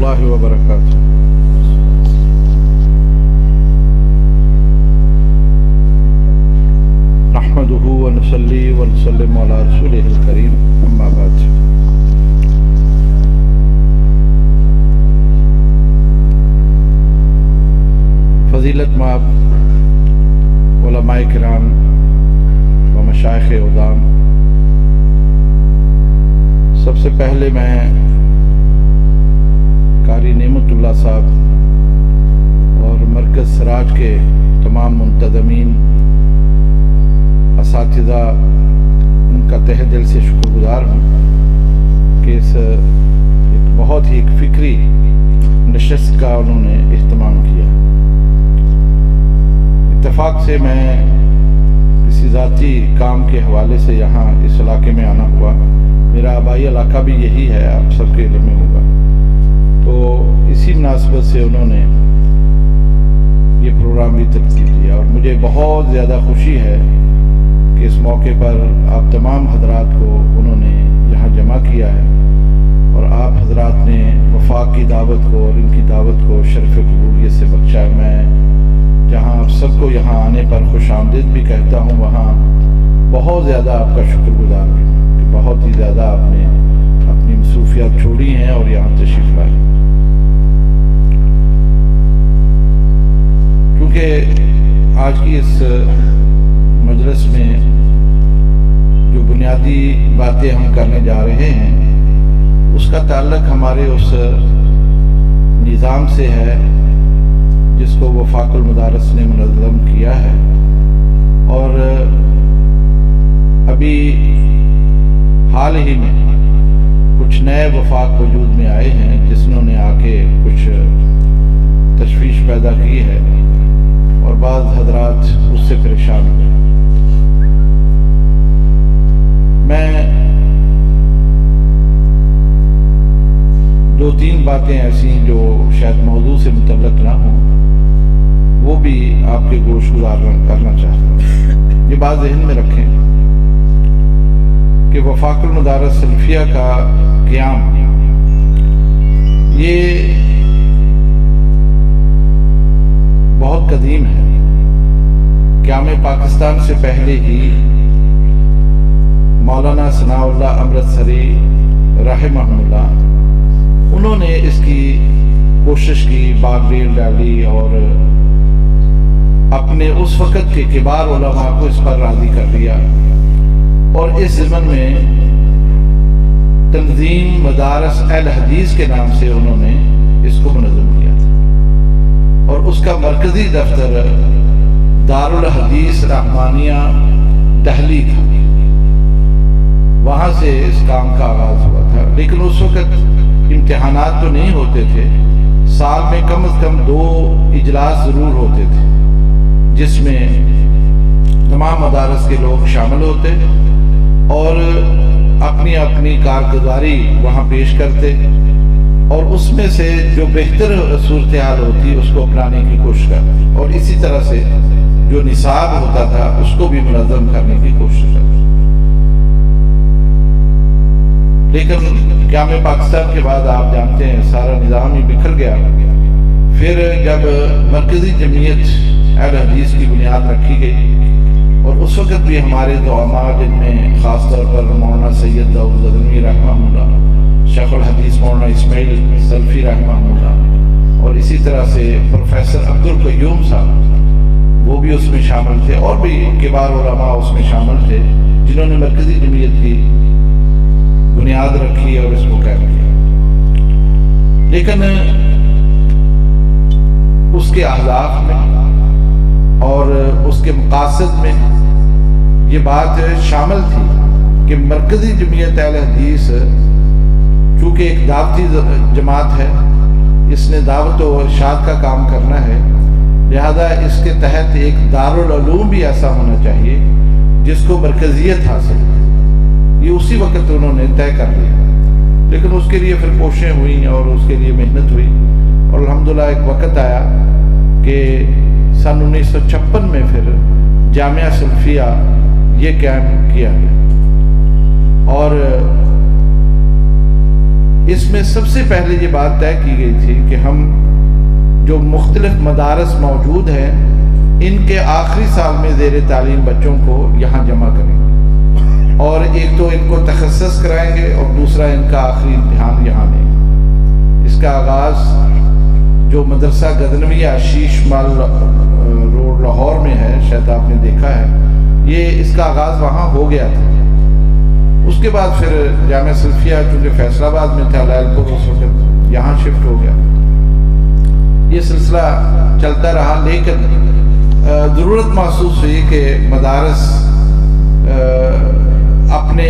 الله وبركاته. نحمده ونصلي ونسلم على رسوله الكريم أما بعد. فضیلت مآب علماء کرام و مشائخ عظام، سب سے پہلے میں قاری نعمت اللہ صاحب اور مرکز سراج کے تمام منتظمین، اساتذہ، ان کا تہہ دل سے شکر گزار ہوں کہ اس ایک بہت ہی فکری نشست کا انہوں نے اہتمام کیا۔ اتفاق سے میں کسی ذاتی کام کے حوالے سے یہاں اس علاقے میں آنا ہوا۔ میرا آبائی علاقہ بھی یہی ہے، آپ سب کے علم میں ہوگا۔ تو اسی مناسبت سے انہوں نے یہ پروگرام بھی ترتیب دیا اور مجھے بہت زیادہ خوشی ہے کہ اس موقع پر آپ تمام حضرات کو انہوں نے یہاں جمع کیا ہے اور آپ حضرات نے وفاق کی دعوت کو اور ان کی دعوت کو شرف قبولیت سے بخشا۔ میں جہاں آپ سب کو یہاں آنے پر خوش آمدید بھی کہتا ہوں، وہاں بہت زیادہ آپ کا شکر گزار ہوں کہ بہت ہی زیادہ آپ نے اپنی مصروفیات چھوڑی ہیں اور یہاں تشریف لائے۔ کیونکہ آج کی اس مجلس میں جو بنیادی باتیں ہم کرنے جا رہے ہیں، اس کا تعلق ہمارے اس نظام سے ہے جس کو وفاق المدارس نے منظم کیا ہے، اور ابھی حال ہی میں کچھ نئے وفاق وجود میں آئے ہیں جنہوں نے آ کے کچھ تشویش پیدا کی ہے اور بعض حضرات اس سے پریشان ہوئے۔ میں دو تین باتیں ایسی جو شاید موضوع سے متعلق نہ ہوں، وہ بھی آپ کے گوش گزار کرنا چاہتا ہوں۔ یہ بات ذہن میں رکھیں کہ وفاق المدارس سلفیہ کا قیام یہ بہت قدیم ہے۔ قیام پاکستان سے پہلے ہی مولانا ثناء اللہ امرتسری رحمہ اللہ، انہوں نے اس کی کوشش کی، باغ ریل ڈالی اور اپنے اس وقت کے کبار علماء کو اس پر راضی کر دیا، اور اس ضمن میں تنظیم مدارس اہل حدیث کے نام سے انہوں نے اس کو منظم کیا تھا، اور اس کا مرکزی دفتر دارالحدیث رحمانیہ دہلی تھا۔ وہاں سے اس کام کا آغاز ہوا تھا، لیکن اس وقت امتحانات تو نہیں ہوتے تھے، سال میں کم از کم 2 اجلاس ضرور ہوتے تھے جس میں تمام مدارس کے لوگ شامل ہوتے اور اپنی اپنی کارگزاری وہاں پیش کرتے، اور اس میں سے جو بہتر صورتحال ہوتی اس کو اپنانے کی کوشش کرتے، اور اسی طرح سے جو نصاب ہوتا تھا اس کو بھی منظم کرنے کی کوشش کرتے۔ لیکن قیام پاکستان کے بعد آپ جانتے ہیں سارا نظام ہی بکھر گیا۔ پھر جب مرکزی جمعیت اہل حدیث کی بنیاد رکھی گئی، اور اس وقت بھی ہمارے دعاماء جن میں خاص طور پر مولانا سید داؤد غزنوی رحمہ اللہ، شیخ الحدیث مولانا اسماعیل سلفی رحمہ اللہ، اور اسی طرح سے پروفیسر عبدالقیوم صاحب، وہ بھی اس میں شامل تھے، اور بھی کبار علماء اس میں شامل تھے جنہوں نے مرکزی جمعیت کی بنیاد رکھی اور اس کو قائم کیا۔ لیکن اس کے اہداف میں اور اس کے مقاصد میں یہ بات شامل تھی کہ مرکزی جمعیت اہل حدیث چونکہ ایک دعوتی جماعت ہے، اس نے دعوت و ارشاد کا کام کرنا ہے، لہذا اس کے تحت ایک دارالعلوم بھی ایسا ہونا چاہیے جس کو مرکزیت حاصل ہے۔ یہ اسی وقت انہوں نے طے کر لیا، لیکن اس کے لیے پھر کوششیں ہوئیں اور اس کے لیے محنت ہوئی، اور الحمدللہ ایک وقت آیا کہ سن 1956 میں پھر جامعہ سلفیہ یہ قائم کیا گیا، اور اس میں سب سے پہلے یہ بات طے کی گئی تھی کہ ہم جو مختلف مدارس موجود ہیں ان کے آخری سال میں زیر تعلیم بچوں کو یہاں جمع کریں گے، اور ایک تو ان کو تخصص کرائیں گے اور دوسرا ان کا آخری امتحان یہاں لیں گے۔ اس کا آغاز جو مدرسہ گدنویہ شیش مال روڈ لاہور میں ہے، شاید آپ نے دیکھا ہے، یہ اس کا آغاز وہاں ہو گیا تھا۔ اس کے بعد پھر جامعہ سلفیہ چونکہ فیصل آباد میں تھا، لائل پور اس وقت یہاں شفٹ ہو گیا۔ یہ سلسلہ چلتا رہا، لیکن ضرورت محسوس ہوئی کہ مدارس اپنے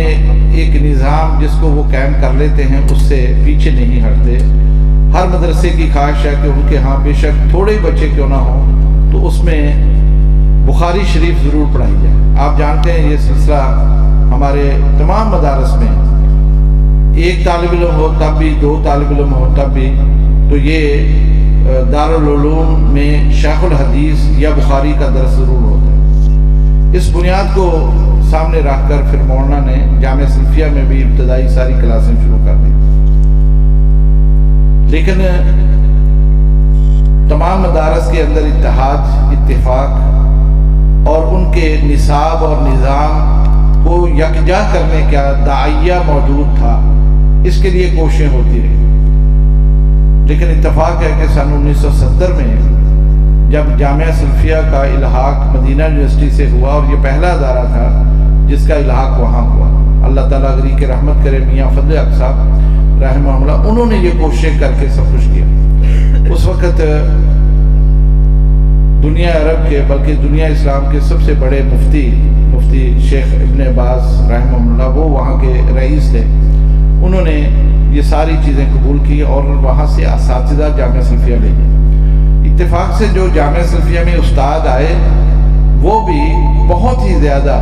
ایک نظام جس کو وہ قائم کر لیتے ہیں اس سے پیچھے نہیں ہٹتے۔ ہر مدرسے کی خواہش ہے کہ ان کے ہاں بے شک تھوڑے بچے کیوں نہ ہوں تو اس میں بخاری شریف ضرور پڑھائی جائے۔ آپ جانتے ہیں یہ سلسلہ ہمارے تمام مدارس میں ایک طالب علم ہو تب بھی، دو طالب علم ہو تب بھی، تو یہ دارالعلوم میں شیخ الحدیث یا بخاری کا درس ضرور ہوتا ہے۔ اس بنیاد کو سامنے رکھ کر پھر مولانا نے جامعہ سلفیہ میں بھی ابتدائی ساری کلاسیں شروع کر دی، لیکن تمام مدارس کے اندر اتحاد، اتفاق اور ان کے نصاب اور نظام کو یکجا کرنے کا داعیہ موجود تھا، اس کے لیے کوششیں ہوتی رہی۔ لیکن اتفاق ہے کہ سن 1970 میں جب جامعہ سلفیہ کا الحاق مدینہ یونیورسٹی سے ہوا، اور یہ پہلا ادارہ تھا جس کا الحاق وہاں ہوا، اللہ تعالیٰ غری کے رحمت کرے، میاں فضل حق صاحب رحمہ اللہ، انہوں نے یہ کوششیں کر کے سب کچھ کیا۔ اس وقت دنیا عرب کے بلکہ دنیا اسلام کے سب سے بڑے مفتی شیخ ابن باز رحمہ اللہ، وہ وہاں کے رئیس تھے، انہوں نے یہ ساری چیزیں قبول کی اور وہاں سے اساتذہ جامعہ سلفیہ لے گئے۔ اتفاق سے جو جامعہ سلفیہ میں استاد آئے وہ بھی بہت ہی زیادہ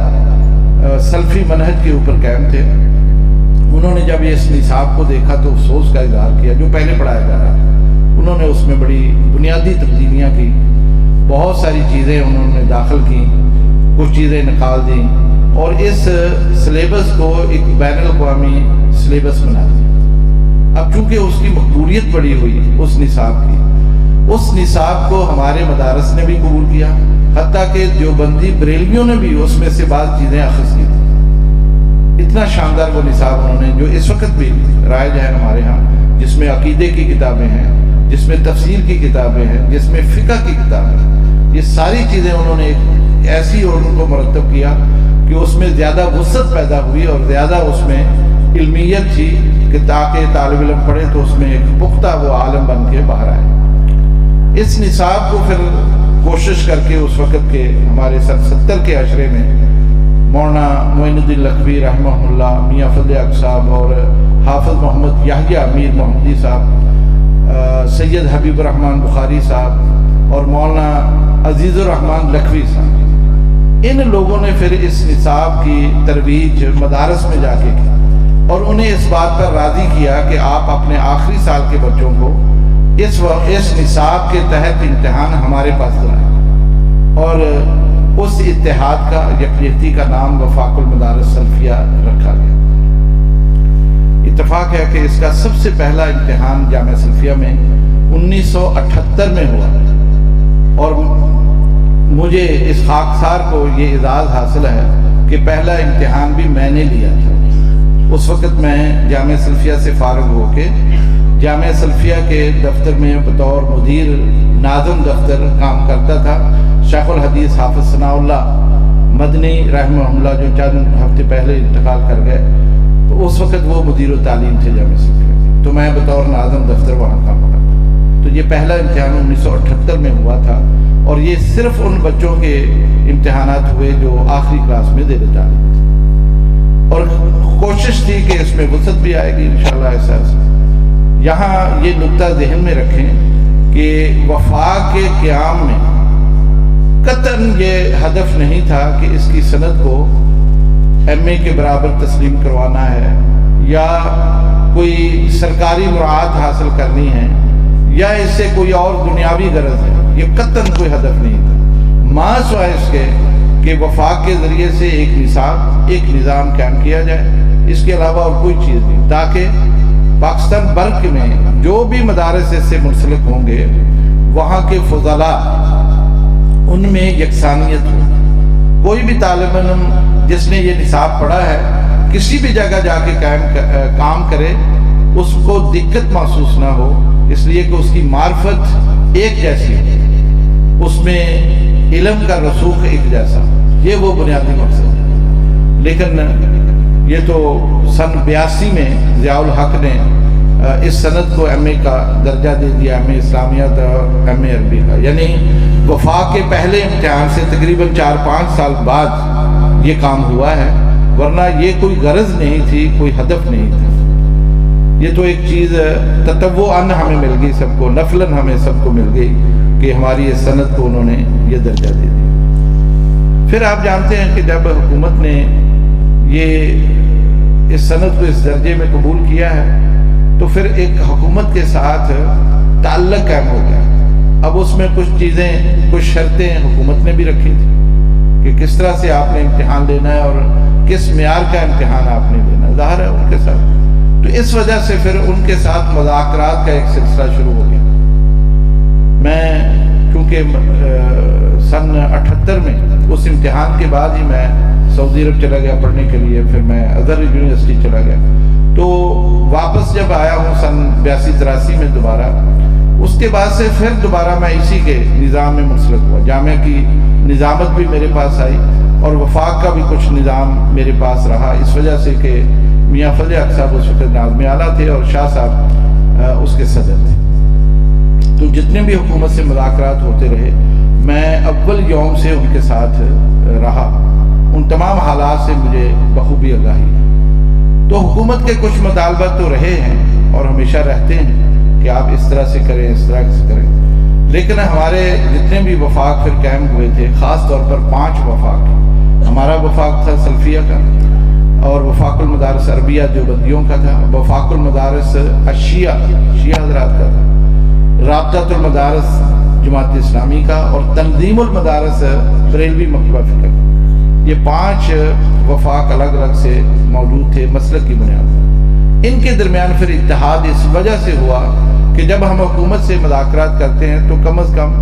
سلفی منہج کے اوپر قائم تھے۔ انہوں نے جب اس نصاب کو دیکھا تو افسوس کا اظہار کیا جو پہلے پڑھایا جا رہا تھا۔ انہوں نے اس میں بڑی بنیادی تبدیلیاں کی، بہت ساری چیزیں انہوں نے داخل کی، کچھ چیزیں نکال دیں، اور اس سلیبس کو ایک بین الاقوامی سلیبس بنا دیا۔ اب چونکہ اس کی مقبولیت بڑی ہوئی اس نصاب کی، اس نصاب کو ہمارے مدارس نے بھی قبول کیا، حتیٰ کہ دیوبندی بریلویوں نے بھی اس میں سے بعض چیزیں اخذ کی تھی۔ اتنا شاندار وہ نصاب انہوں نے، جو اس وقت بھی رائج ہے ہمارے ہاں، جس میں عقیدے کی کتابیں ہیں، جس میں تفسیر کی کتابیں ہیں، جس میں فقہ کی کتابیں ہیں، یہ ساری چیزیں انہوں نے ایسی اور ان کو مرتب کیا کہ اس میں زیادہ وسعت پیدا ہوئی اور زیادہ اس میں علمیت تھی کہ تاکہ طالب علم پڑھے تو اس میں ایک پختہ وہ عالم بن کے باہر آئے۔ اس نصاب کو پھر کوشش کر کے اس وقت کے ہمارے 70 کے عشرے میں مولانا معین الدین لکھوی رحمہ اللہ، میاں فضل حق صاحب اور حافظ محمد یحییٰ امیر محمدی صاحب، سید حبیب الرحمن بخاری صاحب اور مولانا عزیز الرحمن لکھوی صاحب، ان لوگوں نے پھر اس نصاب کی ترویج مدارس میں جا کے کی اور انہیں اس بات پر راضی کیا کہ آپ اپنے آخری سال کے بچوں کو اس نصاب کے تحت امتحان ہمارے پاس کرائیں، اور اس اتحاد کا یکجہتی کا نام وفاق المدارس سلفیہ رکھا گیا۔ اتفاق ہے کہ اس کا سب سے پہلا امتحان جامعہ سلفیہ میں 1978 میں ہوا، اور مجھے اس خاکسار کو یہ اعزاز حاصل ہے کہ پہلا امتحان بھی میں نے لیا تھا۔ اس وقت میں جامعہ سلفیہ سے فارغ ہو کے جامعہ سلفیہ کے دفتر میں بطور مدیر ناظم دفتر کام کرتا تھا۔ شیخ الحدیث حافظ ثناء اللہ مدنی رحمہ اللہ جو چند ہفتے پہلے انتقال کر گئے، تو اس وقت وہ مدیر التعلیم تھے جامعہ سلفیہ، تو میں بطور ناظم دفتر وہاں کام کرتا۔ تو یہ پہلا امتحان 1978 میں ہوا تھا، اور یہ صرف ان بچوں کے امتحانات ہوئے جو آخری کلاس میں زیر تعلیم تھے، اور کوشش تھی کہ اس میں وسعت بھی آئے گی انشاءاللہ ایسا ایسا۔ یہاں یہ نقطہ ذہن میں رکھیں کہ وفاق کے قیام میں قطعاً یہ ہدف نہیں تھا کہ اس کی سند کو ایم اے کے برابر تسلیم کروانا ہے، یا کوئی سرکاری مراعات حاصل کرنی ہے، یا اس سے کوئی اور دنیاوی غرض ہے۔ یہ قطعاً کوئی ہدف نہیں تھا، ماں سوائے اس کے کہ وفاق کے ذریعے سے ایک نصاب، ایک نظام قائم کیا جائے، اس کے علاوہ اور کوئی چیز نہیں، تاکہ پاکستان برق میں جو بھی مدارس سے منسلک ہوں گے وہاں کے فضلاء ان میں یکسانیت ہو. کوئی بھی طالب علم جس نے یہ نصاب پڑھا ہے کسی بھی جگہ جا کے کام کرے اس کو دقت محسوس نہ ہو، اس لیے کہ اس کی معرفت ایک جیسی ہو، اس میں علم کا رسوخ ایک جیسا، یہ وہ بنیادی مقصد ہے. لیکن یہ تو سن 82 میں ضیاء الحق نے اس سند کو ایم اے کا درجہ دے دیا، ایم اے اسلامیات اور ایم اے عربی کا، یعنی وفاق کے پہلے امتحان سے تقریباً 4-5 سال بعد یہ کام ہوا ہے، ورنہ یہ کوئی غرض نہیں تھی، کوئی ہدف نہیں تھا. یہ تو ایک چیز تطوعاً ہمیں مل گئی، سب کو نفلاً ہمیں سب کو مل گئی کہ ہماری اس سند کو انہوں نے یہ درجہ دے دیا. پھر آپ جانتے ہیں کہ جب حکومت نے یہ اس سند کو اس درجے میں قبول کیا ہے تو پھر ایک حکومت کے ساتھ تعلق قائم ہو گیا. اب اس میں کچھ چیزیں، کچھ شرطیں حکومت نے بھی رکھی تھی کہ کس طرح سے آپ نے امتحان لینا ہے اور کس معیار کا امتحان آپ نے لینا ہے، ظاہر ہے ان کے ساتھ. تو اس وجہ سے پھر ان کے ساتھ مذاکرات کا ایک سلسلہ شروع ہو گیا. میں چونکہ سن 78 میں اس امتحان کے بعد ہی میں سعودی عرب چلا گیا پڑھنے کے لیے، پھر میں ازہر یونیورسٹی چلا گیا. تو واپس جب آیا ہوں سن 82-83 میں دوبارہ، اس کے بعد سے پھر دوبارہ میں اسی کے نظام میں منسلک ہوا. جامعہ کی نظامت بھی میرے پاس آئی اور وفاق کا بھی کچھ نظام میرے پاس رہا، اس وجہ سے کہ میاں فضل حق صاحب اس وقت ناظم اعلیٰ تھے اور شاہ صاحب اس کے صدر تھے. تو جتنے بھی حکومت سے مذاکرات ہوتے رہے میں اول یوم سے ان کے ساتھ رہا، ان تمام حالات سے مجھے بخوبی آگاہی ہے. تو حکومت کے کچھ مطالبات تو رہے ہیں اور ہمیشہ رہتے ہیں کہ آپ اس طرح سے کریں، اس طرح سے کریں. لیکن ہمارے جتنے بھی وفاق پھر قائم ہوئے تھے، خاص طور پر 5 وفاق. ہمارا وفاق تھا سلفیہ کا، اور وفاق المدارس عربیہ دیوبندیوں کا تھا، وفاق المدارس شیعہ حضرات کا تھا، رابطہ المدارس جماعت اسلامی کا، اور تنظیم المدارس بریلوی مکتبہ فکر. یہ 5 وفاق الگ الگ سے موجود تھے مسلک کی بنیاد پر. ان کے درمیان پھر اتحاد اس وجہ سے ہوا کہ جب ہم حکومت سے مذاکرات کرتے ہیں تو کم از کم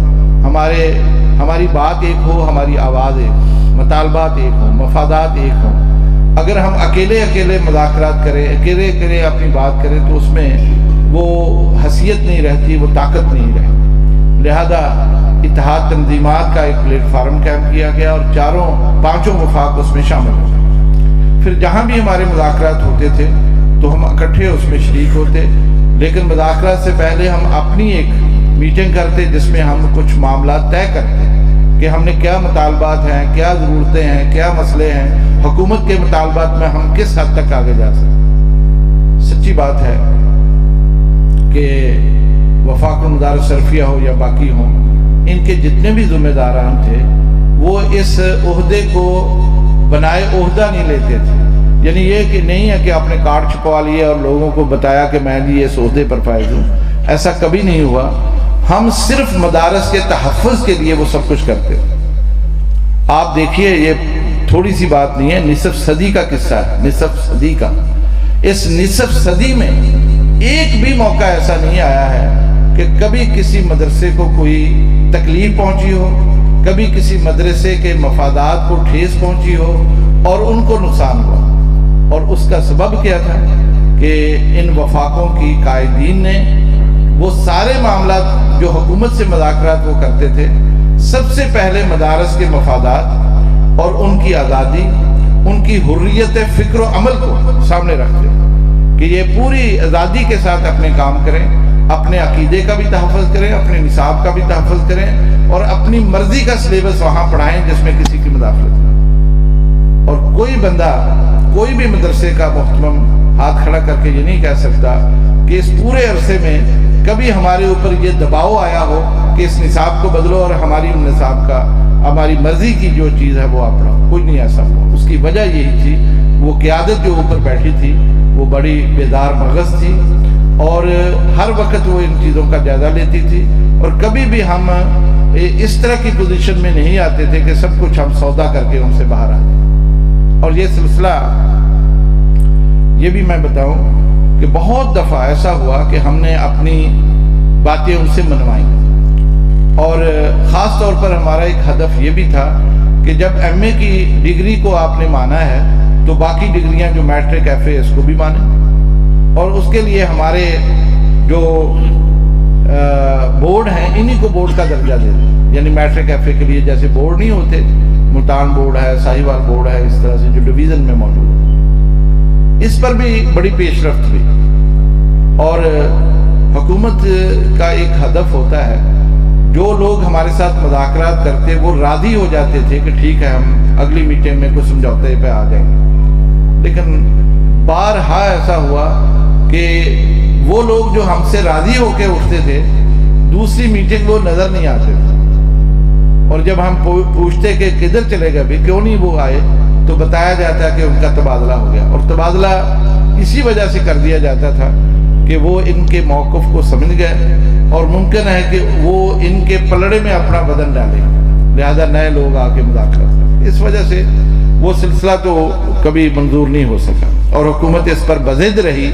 ہماری بات ایک ہو، ہماری آواز ایک ہو، مطالبات ایک ہوں، مفادات ایک ہوں. اگر ہم اکیلے مذاکرات کریں، اکیلے اپنی بات کریں تو اس میں وہ حیثیت نہیں رہتی، وہ طاقت نہیں رہتی. لہذا اتحاد تنظیمات کا ایک پلیٹ فارم قائم کیا گیا اور 4-5 وفاق اس میں شامل ہوئے. پھر جہاں بھی ہمارے مذاکرات ہوتے تھے تو ہم اکٹھے اس میں شریک ہوتے، لیکن مذاکرات سے پہلے ہم اپنی ایک میٹنگ کرتے جس میں ہم کچھ معاملات طے کرتے کہ ہم نے کیا مطالبات ہیں، کیا ضرورتیں ہیں، کیا مسئلے ہیں، حکومت کے مطالبات میں ہم کس حد تک آگے جا سکتے. سچی بات ہے کہ وفاق المدارس شرفیہ ہو یا باقی ہوں، ان کے جتنے بھی ذمہ داران تھے وہ اس عہدے کو بنائے عہدہ نہیں لیتے تھے. یعنی یہ کہ نہیں ہے کہ آپ نے کارڈ چھپوا لیے اور لوگوں کو بتایا کہ میں جی اس عہدے پر فائز ہوں، ایسا کبھی نہیں ہوا. ہم صرف مدارس کے تحفظ کے لیے وہ سب کچھ کرتے. آپ دیکھیے یہ تھوڑی سی بات نہیں ہے، نصف صدی کا قصہ ہے، نصف صدی کا. اس نصف صدی میں ایک بھی موقع ایسا نہیں آیا ہے کہ کبھی کسی مدرسے کو کوئی تکلیف پہنچی ہو، کبھی کسی مدرسے کے مفادات کو ٹھیس پہنچی ہو اور ان کو نقصان ہوا. اور اس کا سبب کیا تھا کہ ان وفاقوں کی قائدین نے وہ سارے معاملات جو حکومت سے مذاکرات وہ کرتے تھے، سب سے پہلے مدارس کے مفادات اور ان کی آزادی، ان کی حریت فکر و عمل کو سامنے رکھتے کہ یہ پوری آزادی کے ساتھ اپنے کام کریں، اپنے عقیدے کا بھی تحفظ کریں، اپنے نصاب کا بھی تحفظ کریں اور اپنی مرضی کا سلیبس وہاں پڑھائیں جس میں کسی کی مداخلت نہ. اور کوئی بندہ، کوئی بھی مدرسے کا محتمم ہاتھ کھڑا کر کے یہ نہیں کہہ سکتا کہ اس پورے عرصے میں کبھی ہمارے اوپر یہ دباؤ آیا ہو کہ اس نصاب کو بدلو اور ہماری نصاب کا، ہماری مرضی کی جو چیز ہے وہ آپ پڑھو. کچھ نہیں ایسا ہوا. اس کی وجہ یہی تھی وہ قیادت جو اوپر بیٹھی تھی وہ بڑی بیدار مغز تھی اور ہر وقت وہ ان چیزوں کا جائزہ لیتی تھی. اور کبھی بھی ہم اس طرح کی پوزیشن میں نہیں آتے تھے کہ سب کچھ ہم سودا کر کے ان سے باہر آ جائیں. اور یہ سلسلہ یہ بھی میں بتاؤں کہ بہت دفعہ ایسا ہوا کہ ہم نے اپنی باتیں ان سے منوائیں، اور خاص طور پر ہمارا ایک ہدف یہ بھی تھا کہ جب ایم اے کی ڈگری کو آپ نے مانا ہے تو باقی ڈگریاں جو میٹرک ایف اے اس کو بھی مانیں، اور اس کے لیے ہمارے جو بورڈ ہیں انہی کو بورڈ کا درجہ دے دیں، یعنی میٹرک ایف اے کے لیے جیسے بورڈ نہیں ہوتے، ملتان بورڈ ہے، ساہیوال بورڈ ہے، اس طرح سے جو ڈویژن میں موجود ہے، اس پر بھی بڑی پیش رفت ہوئی۔ اور حکومت کا ایک ہدف ہوتا ہے، جو لوگ ہمارے ساتھ مذاکرات کرتے وہ راضی ہو جاتے تھے کہ ٹھیک ہے ہم اگلی میٹنگ میں کچھ سمجھوتے پہ آ جائیں گے، لیکن بارہا ایسا ہوا کہ وہ لوگ جو ہم سے راضی ہو کے اٹھتے تھے دوسری میٹنگ وہ نظر نہیں آتے تھے، اور جب ہم پوچھتے کہ کدھر چلے گئے بھی کیوں نہیں وہ آئے تو بتایا جاتا کہ ان کا تبادلہ ہو گیا، اور تبادلہ اسی وجہ سے کر دیا جاتا تھا کہ وہ ان کے موقف کو سمجھ گئے اور ممکن ہے کہ وہ ان کے پلڑے میں اپنا بدن ڈالیں، لہذا نئے لوگ آ کے مداخلت کریں۔ اس وجہ سے وہ سلسلہ تو کبھی منظور نہیں ہو سکا، اور حکومت اس پر بضد رہی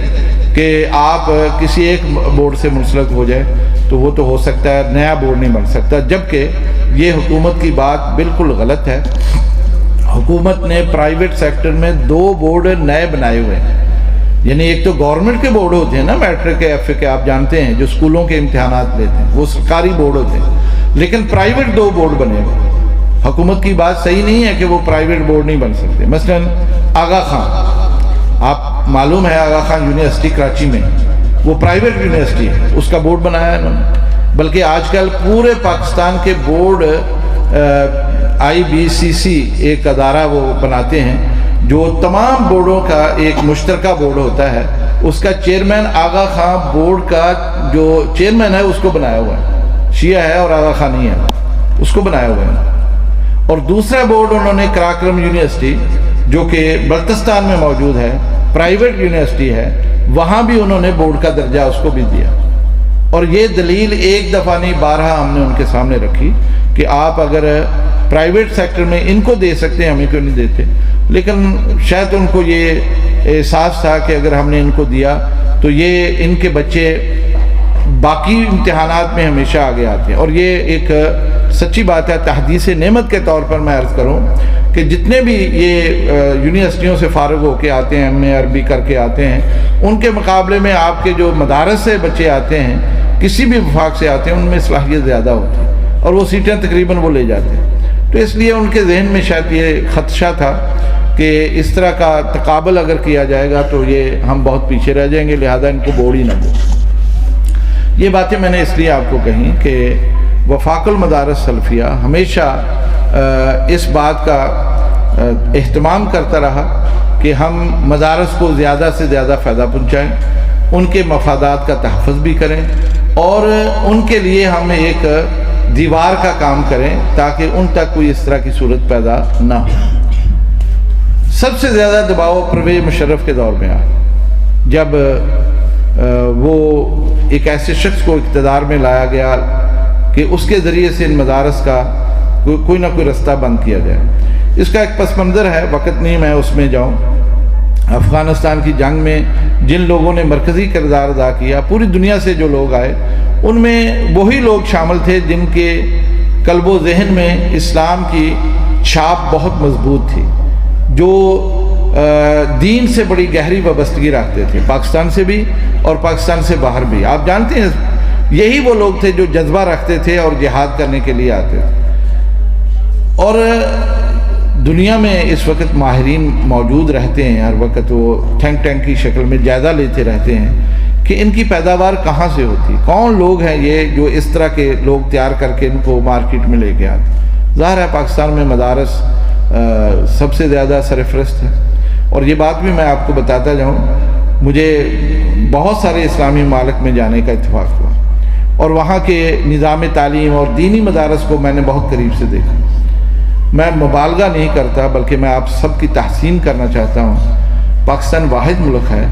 کہ آپ کسی ایک بورڈ سے منسلک ہو جائے تو وہ تو ہو سکتا ہے، نیا بورڈ نہیں بن سکتا، جبکہ یہ حکومت کی بات بالکل غلط ہے۔ حکومت نے پرائیویٹ سیکٹر میں 2 بورڈ نئے بنائے ہوئے ہیں، یعنی ایک تو گورنمنٹ کے بورڈ ہوتے ہیں نا، میٹرک کے ایف اے کے آپ جانتے ہیں، جو اسکولوں کے امتحانات لیتے ہیں وہ سرکاری بورڈ ہوتے ہیں، لیکن پرائیویٹ 2 بورڈ بنے ہوئے۔ حکومت کی بات صحیح نہیں ہے کہ وہ پرائیویٹ بورڈ نہیں بن سکتے۔ مثلا آغا خان، آپ معلوم ہے آغا خان یونیورسٹی کراچی میں، وہ پرائیویٹ یونیورسٹی ہے، اس کا بورڈ بنایا ہے انہوں نے، بلکہ آج کل پورے پاکستان کے بورڈ IBCC ایک ادارہ وہ بناتے ہیں جو تمام بورڈوں کا ایک مشترکہ بورڈ ہوتا ہے، اس کا چیئرمین آغا خان بورڈ کا جو چیئرمین ہے اس کو بنایا ہوا ہے، شیعہ ہے اور آغا خانی ہے، اس کو بنایا ہوا ہے۔ اور دوسرا بورڈ انہوں نے کراکرم یونیورسٹی جو کہ بلتستان میں موجود ہے، پرائیویٹ یونیورسٹی ہے، وہاں بھی انہوں نے بورڈ کا درجہ اس کو بھی دیا، اور یہ دلیل ایک دفعہ نہیں 12 ہم نے ان کے سامنے رکھی کہ آپ اگر پرائیویٹ سیکٹر میں ان کو دے سکتے ہیں ہمیں کیوں نہیں دیتے، لیکن شاید ان کو یہ احساس تھا کہ اگر ہم نے ان کو دیا تو یہ ان کے بچے باقی امتحانات میں ہمیشہ آگے آتے ہیں۔ اور یہ ایک سچی بات ہے، تحدیث نعمت کے طور پر میں عرض کروں کہ جتنے بھی یہ یونیورسٹیوں سے فارغ ہو کے آتے ہیں، ایم اے عربی کر کے آتے ہیں، ان کے مقابلے میں آپ کے جو مدارس سے بچے آتے ہیں، کسی بھی وفاق سے آتے ہیں، ان میں صلاحیت زیادہ ہوتی ہے اور وہ سیٹیں تقریباً وہ لے جاتے ہیں۔ تو اس لیے ان کے ذہن میں شاید یہ خدشہ تھا کہ اس طرح کا تقابل اگر کیا جائے گا تو یہ ہم بہت پیچھے رہ جائیں گے، لہذا ان کو بورڈ ہی نہ دو۔ یہ باتیں میں نے اس لیے آپ کو کہیں کہ وفاق المدارس سلفیہ ہمیشہ اس بات کا اہتمام کرتا رہا کہ ہم مدارس کو زیادہ سے زیادہ فائدہ پہنچائیں، ان کے مفادات کا تحفظ بھی کریں، اور ان کے لیے ہم ایک دیوار کا کام کریں تاکہ ان تک کوئی اس طرح کی صورت پیدا نہ ہو۔ سب سے زیادہ دباؤ پرویز مشرف کے دور میں آیا، جب وہ ایک ایسے شخص کو اقتدار میں لایا گیا کہ اس کے ذریعے سے ان مدارس کا کوئی نہ کوئی رستہ بند کیا جائے۔ اس کا ایک پس منظر ہے، وقت نہیں میں اس میں جاؤں۔ افغانستان کی جنگ میں جن لوگوں نے مرکزی کردار ادا کیا، پوری دنیا سے جو لوگ آئے، ان میں وہی لوگ شامل تھے جن کے قلب و ذہن میں اسلام کی چھاپ بہت مضبوط تھی، جو دین سے بڑی گہری وابستگی رکھتے تھے، پاکستان سے بھی اور پاکستان سے باہر بھی۔ آپ جانتے ہیں یہی وہ لوگ تھے جو جذبہ رکھتے تھے اور جہاد کرنے کے لیے آتے تھے۔ اور دنیا میں اس وقت ماہرین موجود رہتے ہیں، ہر وقت وہ تھنک ٹینک کی شکل میں جائزہ لیتے رہتے ہیں کہ ان کی پیداوار کہاں سے ہوتی، کون لوگ ہیں یہ جو اس طرح کے لوگ تیار کر کے ان کو مارکیٹ میں لے کے آتے۔ ظاہر ہے پاکستان میں مدارس سب سے زیادہ سرفرست ہے، اور یہ بات بھی میں آپ کو بتاتا جاؤں، مجھے بہت سارے اسلامی ممالک میں جانے کا اتفاق ہوا اور وہاں کے نظام تعلیم اور دینی مدارس کو میں نے بہت قریب سے دیکھا۔ میں مبالغہ نہیں کرتا بلکہ میں آپ سب کی تحسین کرنا چاہتا ہوں، پاکستان واحد ملک ہے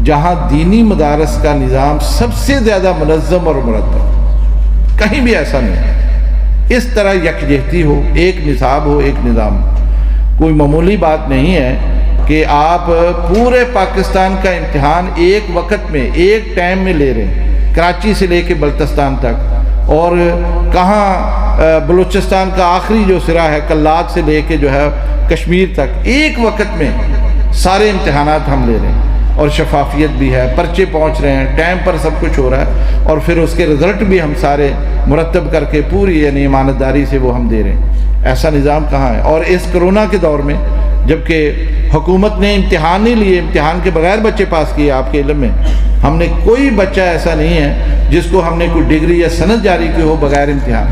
جہاں دینی مدارس کا نظام سب سے زیادہ منظم اور مرتب، کہیں بھی ایسا نہیں ہے۔ اس طرح یکجہتی ہو، ایک نصاب ہو، ایک نظام ہو، کوئی معمولی بات نہیں ہے کہ آپ پورے پاکستان کا امتحان ایک وقت میں ایک ٹائم میں لے رہے ہیں، کراچی سے لے کے بلتستان تک، اور کہاں بلوچستان کا آخری جو سرا ہے کلات سے لے کے جو ہے کشمیر تک، ایک وقت میں سارے امتحانات ہم لے رہے ہیں، اور شفافیت بھی ہے، پرچے پہنچ رہے ہیں، ٹائم پر سب کچھ ہو رہا ہے، اور پھر اس کے رزلٹ بھی ہم سارے مرتب کر کے پوری یعنی امانتداری سے وہ ہم دے رہے ہیں۔ ایسا نظام کہاں ہے؟ اور اس کرونا کے دور میں جبکہ حکومت نے امتحان نہیں لیے، امتحان کے بغیر بچے پاس کیے، آپ کے علم میں ہم نے کوئی بچہ ایسا نہیں ہے جس کو ہم نے کوئی ڈگری یا سند جاری کی ہو بغیر امتحان۔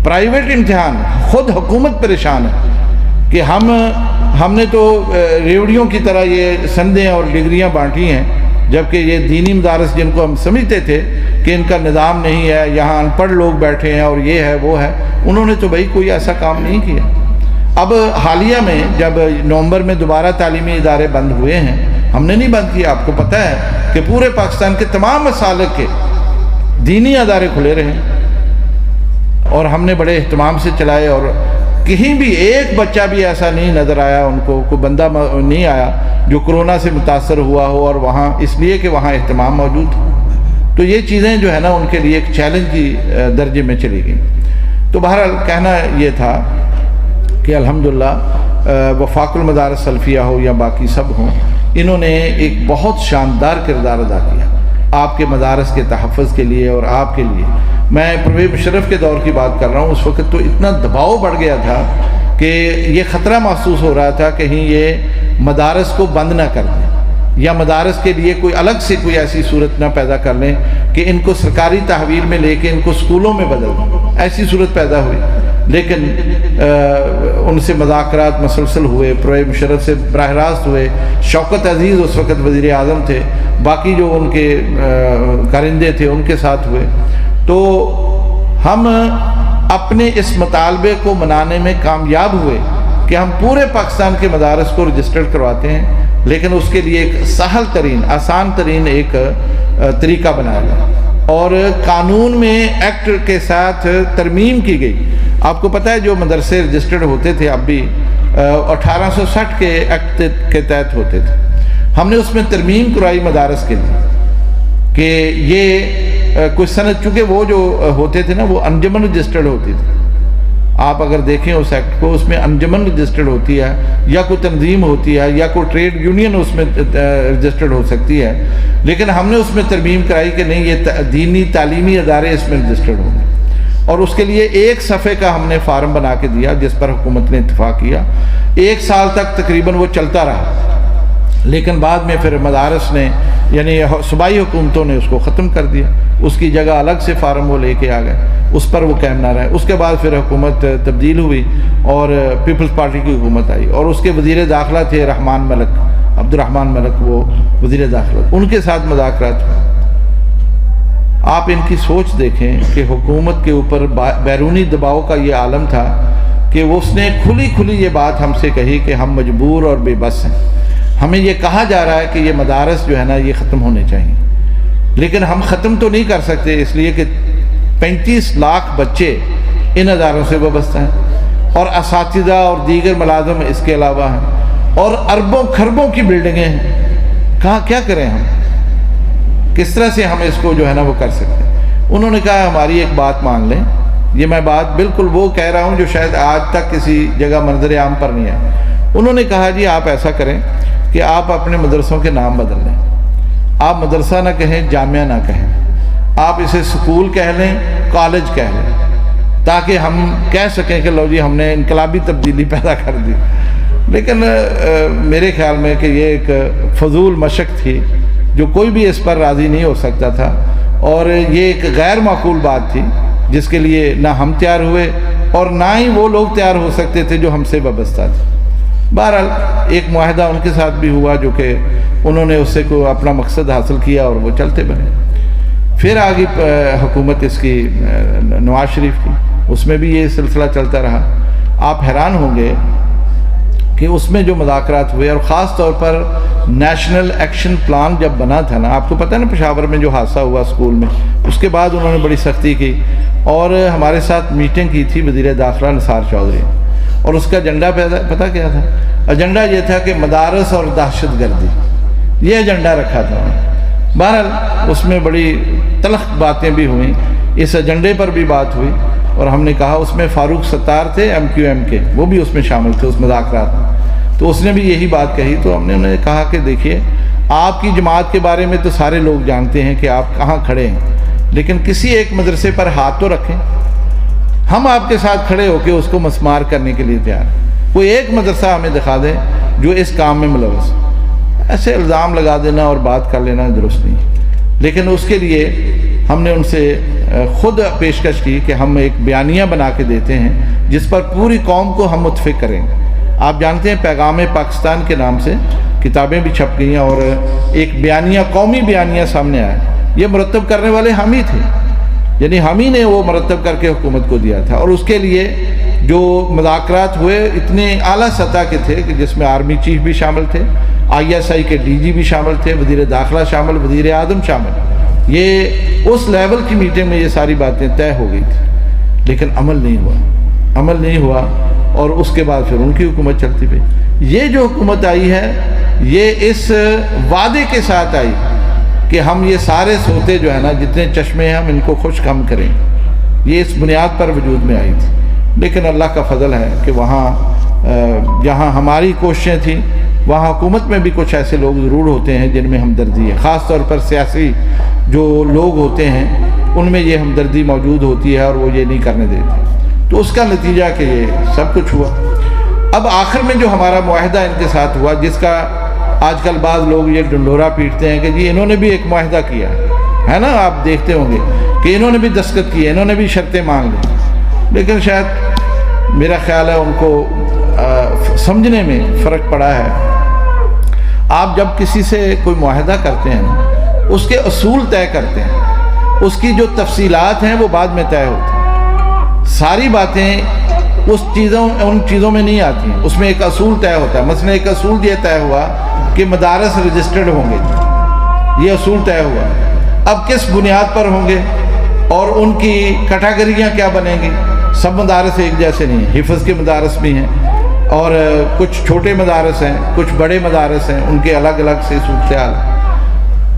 پرائیویٹ امتحان، خود حکومت پریشان ہے کہ ہم نے تو ریوڑیوں کی طرح یہ سندیں اور ڈگریاں بانٹی ہیں، جبکہ یہ دینی مدارس جن کو ہم سمجھتے تھے کہ ان کا نظام نہیں ہے، یہاں ان پڑھ لوگ بیٹھے ہیں اور یہ ہے وہ ہے، انہوں نے تو بھائی کوئی ایسا کام نہیں کیا۔ اب حالیہ میں جب نومبر میں دوبارہ تعلیمی ادارے بند ہوئے ہیں، ہم نے نہیں بند کیا، آپ کو پتہ ہے کہ پورے پاکستان کے تمام مسالک کے دینی ادارے کھلے رہے، اور ہم نے بڑے اہتمام سے چلائے، اور کہیں بھی ایک بچہ بھی ایسا نہیں نظر آیا، ان کو کوئی بندہ نہیں آیا جو کرونا سے متاثر ہوا ہو، اور وہاں اس لیے کہ وہاں اہتمام موجود تھا۔ تو یہ چیزیں جو ہے نا ان کے لیے ایک چیلنج کی درجے میں چلی گئیں۔ تو بہرحال کہنا یہ تھا کہ الحمدللہ وفاق المدارس سلفیہ ہو یا باقی سب ہوں، انہوں نے ایک بہت شاندار کردار ادا کیا آپ کے مدارس کے تحفظ کے لیے اور آپ کے لیے۔ میں پرویز مشرف کے دور کی بات کر رہا ہوں، اس وقت تو اتنا دباؤ بڑھ گیا تھا کہ یہ خطرہ محسوس ہو رہا تھا کہیں یہ مدارس کو بند نہ کر دیں، یا مدارس کے لیے کوئی الگ سے کوئی ایسی صورت نہ پیدا کر لیں کہ ان کو سرکاری تحویل میں لے کے ان کو اسکولوں میں بدل دیں۔ ایسی صورت پیدا ہوئی، لیکن ان سے مذاکرات مسلسل ہوئے، پرویز مشرف سے براہ راست ہوئے، شوکت عزیز اس وقت وزیر اعظم تھے، باقی جو ان کے کارندے تھے ان کے ساتھ ہوئے، تو ہم اپنے اس مطالبے کو منانے میں کامیاب ہوئے کہ ہم پورے پاکستان کے مدارس کو رجسٹر کرواتے ہیں، لیکن اس کے لیے ایک سہل ترین آسان ترین ایک طریقہ بنایا گیا، اور قانون میں ایکٹ کے ساتھ ترمیم کی گئی۔ آپ کو پتہ ہے جو مدرسے رجسٹرڈ ہوتے تھے اب بھی 1860 کے ایکٹ کے تحت ہوتے تھے، ہم نے اس میں ترمیم کرائی مدارس کے لیے کہ یہ کچھ سند، چونکہ وہ جو ہوتے تھے نا وہ انجمن رجسٹرڈ ہوتی تھی، آپ اگر دیکھیں اس ایکٹ کو، اس میں انجمن رجسٹرڈ ہوتی ہے، یا کوئی تنظیم ہوتی ہے، یا کوئی ٹریڈ یونین اس میں رجسٹرڈ ہو سکتی ہے، لیکن ہم نے اس میں ترمیم کرائی کہ نہیں، یہ دینی تعلیمی ادارے اس میں رجسٹرڈ ہوں گے، اور اس کے لیے ایک صفحے کا ہم نے فارم بنا کے دیا جس پر حکومت نے اتفاق کیا۔ 1 سال تک تقریباً وہ چلتا رہا، لیکن بعد میں پھر مدارس نے یعنی صوبائی حکومتوں نے اس کو ختم کر دیا، اس کی جگہ الگ سے فارم وہ لے کے آ گئے، اس پر وہ قائم نہ رہے۔ اس کے بعد پھر حکومت تبدیل ہوئی اور پیپلز پارٹی کی حکومت آئی، اور اس کے وزیر داخلہ تھے رحمان ملک، عبد الرحمان ملک، وہ وزیر داخلہ، ان کے ساتھ مذاکرات ہوئے۔ آپ ان کی سوچ دیکھیں کہ حکومت کے اوپر بیرونی دباؤ کا یہ عالم تھا کہ اس نے کھلی یہ بات ہم سے کہی کہ ہم مجبور اور بے بس ہیں، ہمیں یہ کہا جا رہا ہے کہ یہ مدارس جو ہے نا یہ ختم ہونے چاہیے، لیکن ہم ختم تو نہیں کر سکتے، اس لیے کہ 35 لاکھ بچے ان اداروں سے وابستہ ہیں، اور اساتذہ اور دیگر ملازم اس کے علاوہ ہیں، اور اربوں خربوں کی بلڈنگیں ہیں، کہاں کیا کریں ہم، کس طرح سے ہم اس کو جو ہے نا وہ کر سکتے ہیں۔ انہوں نے کہا ہماری ایک بات مان لیں، یہ میں بات بالکل وہ کہہ رہا ہوں جو شاید آج تک کسی جگہ منظر عام پر نہیں ہے۔ انہوں نے کہا جی آپ ایسا کریں کہ آپ اپنے مدرسوں کے نام بدل لیں، آپ مدرسہ نہ کہیں، جامعہ نہ کہیں، آپ اسے سکول کہہ لیں، کالج کہہ لیں، تاکہ ہم کہہ سکیں کہ لو جی ہم نے انقلابی تبدیلی پیدا کر دی۔ لیکن میرے خیال میں کہ یہ ایک فضول مشق تھی جو کوئی بھی اس پر راضی نہیں ہو سکتا تھا، اور یہ ایک غیر معقول بات تھی جس کے لیے نہ ہم تیار ہوئے اور نہ ہی وہ لوگ تیار ہو سکتے تھے جو ہم سے وابستہ تھے۔ بہرحال ایک معاہدہ ان کے ساتھ بھی ہوا جو کہ انہوں نے اس سے کو اپنا مقصد حاصل کیا اور وہ چلتے بنے۔ پھر آگے حکومت اس کی نواز شریف کی، اس میں بھی یہ سلسلہ چلتا رہا۔ آپ حیران ہوں گے کہ اس میں جو مذاکرات ہوئے، اور خاص طور پر نیشنل ایکشن پلان جب بنا تھا نا، آپ کو پتہ ہے نا پشاور میں جو حادثہ ہوا اسکول میں، اس کے بعد انہوں نے بڑی سختی کی، اور ہمارے ساتھ میٹنگ کی تھی وزیر داخلہ نثار چودھری، اور اس کا ایجنڈا پتہ کیا تھا؟ ایجنڈا یہ تھا کہ مدارس اور دہشت گردی، یہ ایجنڈا رکھا تھا۔ بہرحال اس میں بڑی تلخ باتیں بھی ہوئیں، اس ایجنڈے پر بھی بات ہوئی، اور ہم نے کہا اس میں فاروق ستار تھے MQM کے، وہ بھی اس میں شامل تھے اس مذاکرات میں، تو اس نے بھی یہی بات کہی۔ تو ہم نے انہیں کہا کہ دیکھیے، آپ کی جماعت کے بارے میں تو سارے لوگ جانتے ہیں کہ آپ کہاں کھڑے ہیں، لیکن کسی ایک مدرسے پر ہاتھ تو رکھیں، ہم آپ کے ساتھ کھڑے ہو کے اس کو مسمار کرنے کے لیے تیار ہیں۔ کوئی ایک مدرسہ ہمیں دکھا دے جو اس کام میں ملوث۔ ایسے الزام لگا دینا اور بات کر لینا درست نہیں، لیکن اس کے لیے ہم نے ان سے خود پیشکش کی کہ ہم ایک بیانیہ بنا کے دیتے ہیں جس پر پوری قوم کو ہم متفق کریں گے۔ آپ جانتے ہیں پیغام پاکستان کے نام سے کتابیں بھی چھپ گئی ہیں، اور ایک بیانیہ، قومی بیانیہ سامنے آیا۔ یہ مرتب کرنے والے ہم ہی تھے، یعنی ہم ہی نے وہ مرتب کر کے حکومت کو دیا تھا، اور اس کے لیے جو مذاکرات ہوئے اتنے اعلیٰ سطح کے تھے کہ جس میں آرمی چیف بھی شامل تھے، ISI کے DG بھی شامل تھے، وزیر داخلہ شامل، وزیر اعظم شامل۔ یہ اس لیول کی میٹنگ میں یہ ساری باتیں طے ہو گئی تھی، لیکن عمل نہیں ہوا، اور اس کے بعد پھر ان کی حکومت چلتی پئی۔ یہ جو حکومت آئی ہے یہ اس وعدے کے ساتھ آئی کہ ہم یہ سارے سوتے جو ہے نا، جتنے چشمے ہیں ہم ان کو خشک ہم کریں، یہ اس بنیاد پر وجود میں آئی تھی۔ لیکن اللہ کا فضل ہے کہ وہاں جہاں ہماری کوششیں تھیں وہاں حکومت میں بھی کچھ ایسے لوگ ضرور ہوتے ہیں جن میں ہمدردی ہے، خاص طور پر سیاسی جو لوگ ہوتے ہیں ان میں یہ ہمدردی موجود ہوتی ہے، اور وہ یہ نہیں کرنے دیتے۔ تو اس کا نتیجہ کہ یہ سب کچھ ہوا۔ اب آخر میں جو ہمارا معاہدہ ان کے ساتھ ہوا، جس کا آج کل بعض لوگ یہ ڈنڈورا پیٹتے ہیں کہ جی انہوں نے بھی ایک معاہدہ کیا ہے نا، آپ دیکھتے ہوں گے کہ انہوں نے بھی دستخط کیے، انہوں نے بھی شرطیں مانگ لی، لیکن شاید میرا خیال ہے ان کو سمجھنے میں فرق پڑا ہے۔ آپ جب کسی سے کوئی معاہدہ کرتے ہیں اس کے اصول طے کرتے ہیں، اس کی جو تفصیلات ہیں وہ بعد میں طے ہوتی ہیں، ساری باتیں ان چیزوں میں نہیں آتی ہیں، اس میں ایک اصول طے ہوتا ہے۔ مثلا ایک اصول یہ طے ہوا کہ مدارس رجسٹرڈ ہوں گے، یہ اصول طے ہوا، اب کس بنیاد پر ہوں گے اور ان کی کیٹیگریاں کیا بنیں گی۔ سب مدارس ایک جیسے نہیں ہیں، حفظ کے مدارس بھی ہیں، اور کچھ چھوٹے مدارس ہیں، کچھ بڑے مدارس ہیں، ان کے الگ الگ سے صورتحال۔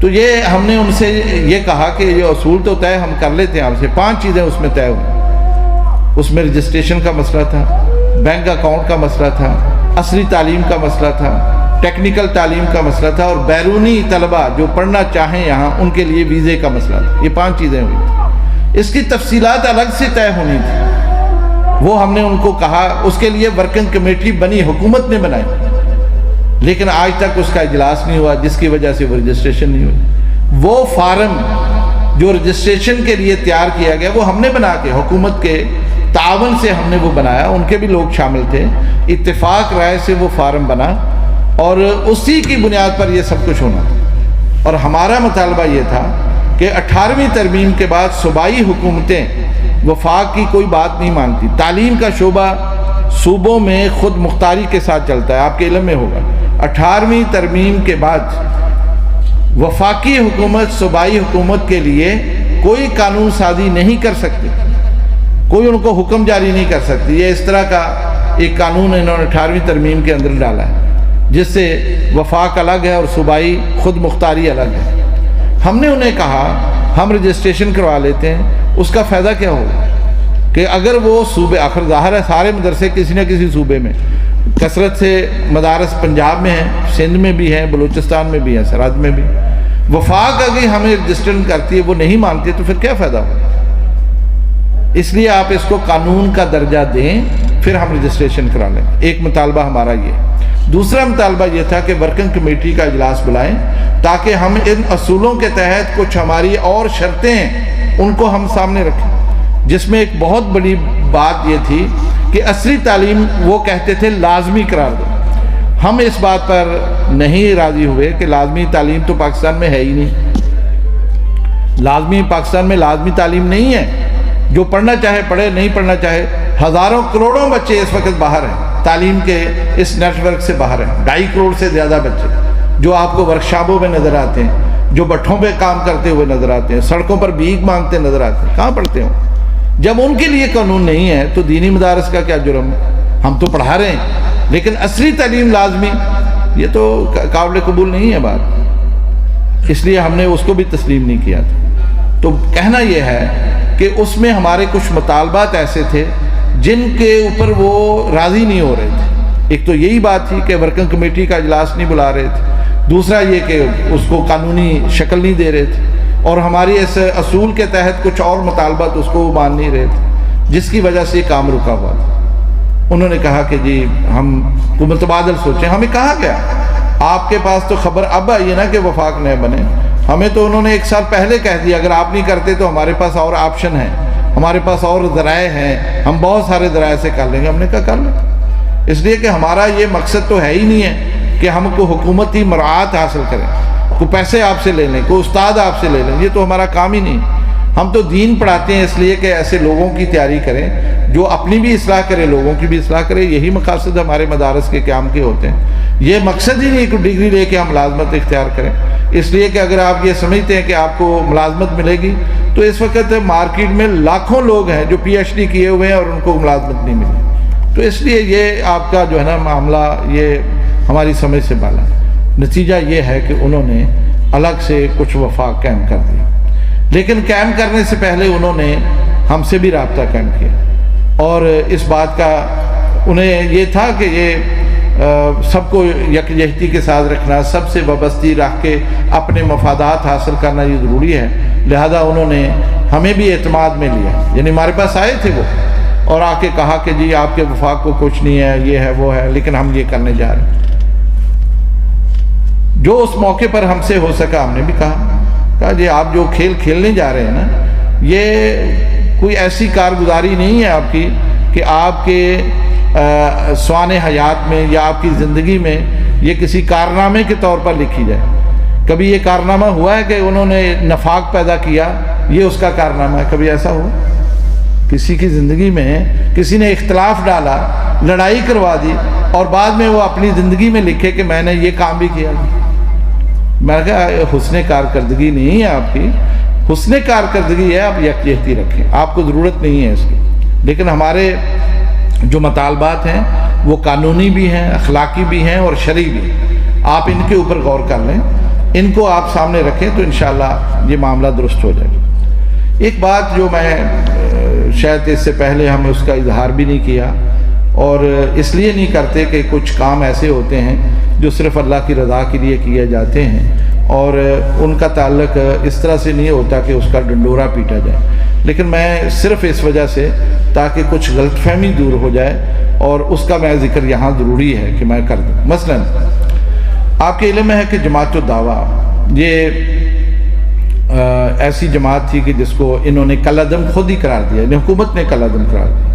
تو یہ ہم نے ان سے یہ کہا کہ یہ اصول تو طے ہم کر لیتے ہیں آپ سے، 5 چیزیں اس میں طے ہوئی۔ اس میں رجسٹریشن کا مسئلہ تھا، بینک اکاؤنٹ کا مسئلہ تھا، عصری تعلیم کا مسئلہ تھا، ٹیکنیکل تعلیم کا مسئلہ تھا، اور بیرونی طلبہ جو پڑھنا چاہیں یہاں ان کے لیے ویزے کا مسئلہ تھا۔ یہ 5 چیزیں ہوئی تھیں، اس کی تفصیلات الگ سے طے ہونی تھی، وہ ہم نے ان کو کہا۔ اس کے لیے ورکنگ کمیٹی بنی، حکومت نے بنائی، لیکن آج تک اس کا اجلاس نہیں ہوا، جس کی وجہ سے وہ رجسٹریشن نہیں ہوئی۔ وہ فارم جو رجسٹریشن کے لیے تیار کیا گیا وہ ہم نے بنا کے، حکومت کے تعاون سے ہم نے وہ بنایا، ان کے بھی لوگ شامل تھے، اتفاق رائے سے وہ فارم بنا، اور اسی کی بنیاد پر یہ سب کچھ ہونا تھا۔ اور ہمارا مطالبہ یہ تھا کہ 18ویں ترمیم کے بعد صوبائی حکومتیں وفاق کی کوئی بات نہیں مانتی۔ تعلیم کا شعبہ صوبوں میں خود مختاری کے ساتھ چلتا ہے، آپ کے علم میں ہوگا۔ 18ویں ترمیم کے بعد وفاقی حکومت صوبائی حکومت کے لیے کوئی قانون سازی نہیں کر سکتی، کوئی ان کو حکم جاری نہیں کر سکتی۔ یہ اس طرح کا ایک قانون انہوں نے 18ویں ترمیم کے اندر ڈالا ہے، جس سے وفاق الگ ہے اور صوبائی خود مختاری الگ ہے۔ ہم نے انہیں کہا ہم رجسٹریشن کروا لیتے ہیں، اس کا فائدہ کیا ہوگا کہ اگر وہ صوبے، آخر ظاہر ہے سارے مدرسے کسی نہ کسی صوبے میں، کثرت سے مدارس پنجاب میں ہیں، سندھ میں بھی ہیں، بلوچستان میں بھی ہیں، سرحد میں بھی۔ وفاق اگر ہمیں رجسٹر کرتی ہے، وہ نہیں مانتی، تو پھر کیا فائدہ ہوگا؟ اس لیے آپ اس کو قانون کا درجہ دیں، پھر ہم رجسٹریشن کرا لیں۔ ایک مطالبہ ہمارا یہ۔ دوسرا مطالبہ یہ تھا کہ ورکنگ کمیٹی کا اجلاس بلائیں تاکہ ہم ان اصولوں کے تحت کچھ ہماری اور شرطیں ہیں ان کو ہم سامنے رکھیں، جس میں ایک بہت بڑی بات یہ تھی کہ عصری تعلیم وہ کہتے تھے لازمی قرار دو۔ ہم اس بات پر نہیں راضی ہوئے کہ لازمی تعلیم تو پاکستان میں ہے ہی نہیں، لازمی پاکستان میں لازمی تعلیم نہیں ہے، جو پڑھنا چاہے پڑھے، نہیں پڑھنا چاہے۔ ہزاروں کروڑوں بچے اس وقت باہر ہیں، تعلیم کے اس نیٹ ورک سے باہر ہیں، 2.5 کروڑ سے زیادہ بچے جو آپ کو ورکشاپوں میں نظر آتے ہیں، جو بٹھوں پہ کام کرتے ہوئے نظر آتے ہیں، سڑکوں پر بھیک مانگتے نظر آتے ہیں، کہاں پڑھتے ہوں؟ جب ان کے لیے قانون نہیں ہے تو دینی مدارس کا کیا جرم ہے؟ ہم تو پڑھا رہے ہیں لیکن اصلی تعلیم لازمی، یہ تو قابل قبول نہیں ہے بات، اس لیے ہم نے اس کو بھی تسلیم نہیں کیا تھا۔ تو کہنا یہ ہے کہ اس میں ہمارے کچھ مطالبات ایسے تھے جن کے اوپر وہ راضی نہیں ہو رہے تھے۔ ایک تو یہی بات تھی کہ ورکنگ کمیٹی کا اجلاس نہیں بلا رہے تھے، دوسرا یہ کہ اس کو قانونی شکل نہیں دے رہے تھے، اور ہماری اس اصول کے تحت کچھ اور مطالبات اس کو مان نہیں رہے تھے، جس کی وجہ سے کام رکا ہوا تھا۔ انہوں نے کہا کہ جی ہم کو متبادل سوچیں۔ ہمیں کہا گیا آپ کے پاس تو خبر اب آئی ہے نا کہ وفاق نئے بنے، ہمیں تو انہوں نے 1 سال پہلے کہہ دیا اگر آپ نہیں کرتے تو ہمارے پاس اور آپشن ہے، ہمارے پاس اور ذرائع ہیں، ہم بہت سارے ذرائع سے کر لیں گے۔ ہم نے کہا کر لیں، اس لیے کہ ہمارا یہ مقصد تو ہے ہی نہیں ہے کہ ہم کو حکومتی مراعات حاصل کریں، کوئی پیسے آپ سے لے لیں، کوئی استاد آپ سے لے لیں، یہ تو ہمارا کام ہی نہیں۔ ہم تو دین پڑھاتے ہیں اس لیے کہ ایسے لوگوں کی تیاری کریں جو اپنی بھی اصلاح کرے، لوگوں کی بھی اصلاح کرے، یہی مقاصد ہمارے مدارس کے قیام کے ہوتے ہیں۔ یہ مقصد ہی نہیں کہ ڈگری لے کے ہم ملازمت اختیار کریں، اس لیے کہ اگر آپ یہ سمجھتے ہیں کہ آپ کو ملازمت ملے گی تو اس وقت مارکیٹ میں لاکھوں لوگ ہیں جو پی ایچ ڈی کیے ہوئے ہیں اور ان کو ملازمت نہیں ملی۔ تو اس لیے یہ آپ کا جو ہے نا معاملہ یہ ہماری سمجھ سے بالا ہے۔ نتیجہ یہ ہے کہ انہوں نے الگ سے کچھ وفاق قائم کر دیا، لیکن قائم کرنے سے پہلے انہوں نے ہم سے بھی رابطہ قائم کیا، اور اس بات کا انہیں یہ تھا کہ یہ سب کو یکجہتی کے ساتھ رکھنا، سب سے وابستگی رکھ کے اپنے مفادات حاصل کرنا یہ ضروری ہے، لہذا انہوں نے ہمیں بھی اعتماد میں لیا۔ یعنی ہمارے پاس آئے تھے وہ اور آ کے کہا کہ جی آپ کے وفاق کو کچھ نہیں ہے، یہ ہے وہ ہے، لیکن ہم یہ کرنے جا رہے ہیں۔ جو اس موقع پر ہم سے ہو سکا ہم نے بھی کہا جی آپ جو کھیل کھیلنے جا رہے ہیں نا، یہ کوئی ایسی کارگزاری نہیں ہے آپ کی کہ آپ کے سوانح حیات میں یا آپ کی زندگی میں یہ کسی کارنامے کے طور پر لکھی جائے۔ کبھی یہ کارنامہ ہوا ہے کہ انہوں نے نفاق پیدا کیا، یہ اس کا کارنامہ ہے؟ کبھی ایسا ہوا؟ کسی کی زندگی میں کسی نے اختلاف ڈالا، لڑائی کروا دی، اور بعد میں وہ اپنی زندگی میں لکھے کہ میں نے یہ کام بھی کیا؟ میں نے کہا حسن کارکردگی نہیں ہے آپ کی، حسن کارکردگی ہے آپ یکجہتی رکھیں، آپ کو ضرورت نہیں ہے اس کی۔ لیکن ہمارے جو مطالبات ہیں وہ قانونی بھی ہیں، اخلاقی بھی ہیں اور شرعی بھی، آپ ان کے اوپر غور کر لیں، ان کو آپ سامنے رکھیں تو انشاءاللہ یہ معاملہ درست ہو جائے گا۔ ایک بات جو میں شاید اس سے پہلے ہم اس کا اظہار بھی نہیں کیا، اور اس لیے نہیں کرتے کہ کچھ کام ایسے ہوتے ہیں جو صرف اللہ کی رضا کے لیے کیے جاتے ہیں، اور ان کا تعلق اس طرح سے نہیں ہوتا کہ اس کا ڈنڈورا پیٹا جائے، لیکن میں صرف اس وجہ سے تاکہ کچھ غلط فہمی دور ہو جائے، اور اس کا میں ذکر یہاں ضروری ہے کہ میں کر دوں۔ مثلا آپ کے علم میں ہے کہ جماعت الدعویٰ یہ ایسی جماعت تھی کہ جس کو انہوں نے کالعدم خود ہی قرار دیا، یعنی حکومت نے کالعدم قرار دیا۔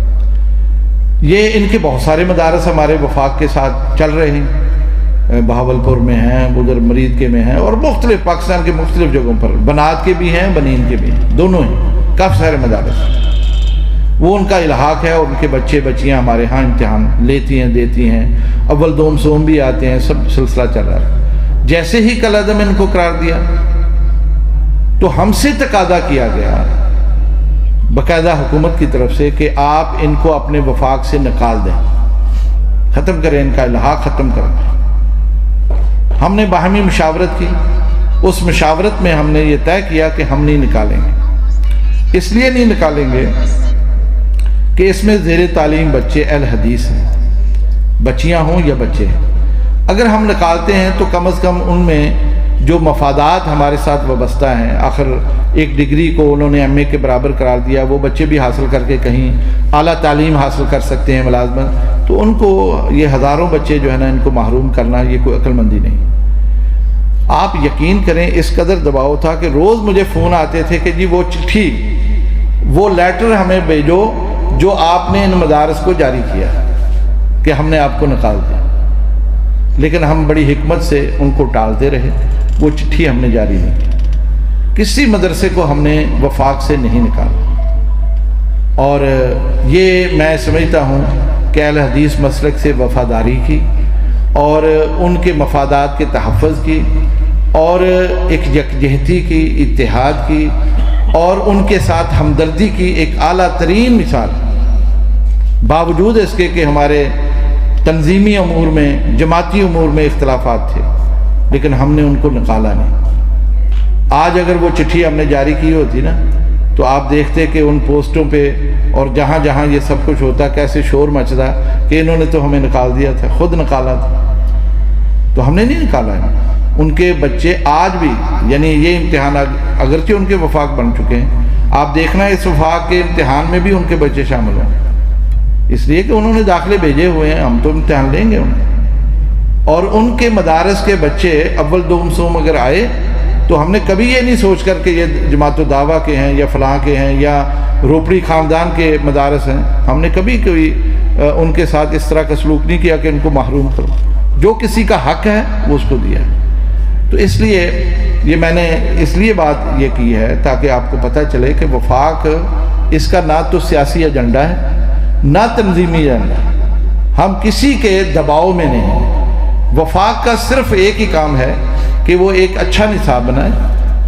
یہ ان کے بہت سارے مدارس ہمارے وفاق کے ساتھ چل رہے ہیں، بہاولپور میں ہیں، ادھر مرید کے میں ہیں، اور مختلف پاکستان کے مختلف جگہوں پر، بنات کے بھی ہیں، بنین کے بھی ہیں، دونوں ہیں، کافی سارے مدارس۔ وہ ان کا الحاق ہے، اور ان کے بچے بچیاں ہمارے ہاں امتحان لیتی ہیں، دیتی ہیں، اول دوم سوم بھی آتے ہیں، سب سلسلہ چل رہا ہے۔ جیسے ہی کالعدم ان کو قرار دیا تو ہم سے تقاضا کیا گیا باقاعدہ حکومت کی طرف سے کہ آپ ان کو اپنے وفاق سے نکال دیں، ختم کریں، ان کا الحاق ختم کریں۔ ہم نے باہمی مشاورت کی، اس مشاورت میں ہم نے یہ طے کیا کہ ہم نہیں نکالیں گے۔ اس لیے نہیں نکالیں گے کہ اس میں زیر تعلیم بچے اہل حدیث ہیں، بچیاں ہوں یا بچے ہیں۔ اگر ہم نکالتے ہیں تو کم از کم ان میں جو مفادات ہمارے ساتھ وابستہ ہیں، آخر ایک ڈگری کو انہوں نے ایم اے کے برابر قرار دیا، وہ بچے بھی حاصل کر کے کہیں اعلیٰ تعلیم حاصل کر سکتے ہیں، ملازمت، تو ان کو یہ ہزاروں بچے جو ہے نا ان کو محروم کرنا یہ کوئی عقل مندی نہیں۔ آپ یقین کریں اس قدر دباؤ تھا کہ روز مجھے فون آتے تھے کہ جی وہ چٹھی، وہ لیٹر ہمیں بھیجو جو آپ نے ان مدارس کو جاری کیا کہ ہم نے آپ کو نکال دیا، لیکن ہم بڑی حکمت سے ان کو ٹالتے رہے، وہ چٹھی ہم نے جاری نہیں کی، کسی مدرسے کو ہم نے وفاق سے نہیں نکالا۔ اور یہ میں سمجھتا ہوں کہ اہل حدیث مسلک سے وفاداری کی، اور ان کے مفادات کے تحفظ کی، اور ایک یکجہتی کی، اتحاد کی، اور ان کے ساتھ ہمدردی کی ایک اعلیٰ ترین مثال باوجود اس کے کہ ہمارے تنظیمی امور میں، جماعتی امور میں اختلافات تھے، لیکن ہم نے ان کو نکالا نہیں۔ آج اگر وہ چٹھی ہم نے جاری کی ہوتی نا تو آپ دیکھتے کہ ان پوسٹوں پہ اور جہاں جہاں یہ سب کچھ ہوتا کیسے شور مچتا کہ انہوں نے تو ہمیں نکال دیا تھا، خود نکالا تھا، تو ہم نے نہیں نکالا ہے۔ ان کے بچے آج بھی، یعنی یہ امتحان اگرچہ ان کے وفاق بن چکے ہیں، آپ دیکھنا اس وفاق کے امتحان میں بھی ان کے بچے شامل ہوں، اس لیے کہ انہوں نے داخلے بھیجے ہوئے ہیں، ہم تو امتحان لیں گے انہیں۔ اور ان کے مدارس کے بچے اول دوم سوم اگر آئے تو ہم نے کبھی یہ نہیں سوچ کر کہ یہ جماعت الدعوہ کے ہیں یا فلاں کے ہیں یا روپڑی خاندان کے مدارس ہیں، ہم نے کبھی ان کے ساتھ اس طرح کا سلوک نہیں کیا کہ ان کو محروم کرو۔ جو کسی کا حق ہے وہ اس کو دیا ہے۔ تو اس لیے یہ میں نے اس لیے بات یہ کی ہے تاکہ آپ کو پتہ چلے کہ وفاق اس کا نہ تو سیاسی ایجنڈا ہے نہ تنظیمی ایجنڈا ہے، ہم کسی کے دباؤ میں نہیں ہیں۔ وفاق کا صرف ایک ہی کام ہے کہ وہ ایک اچھا نصاب بنائے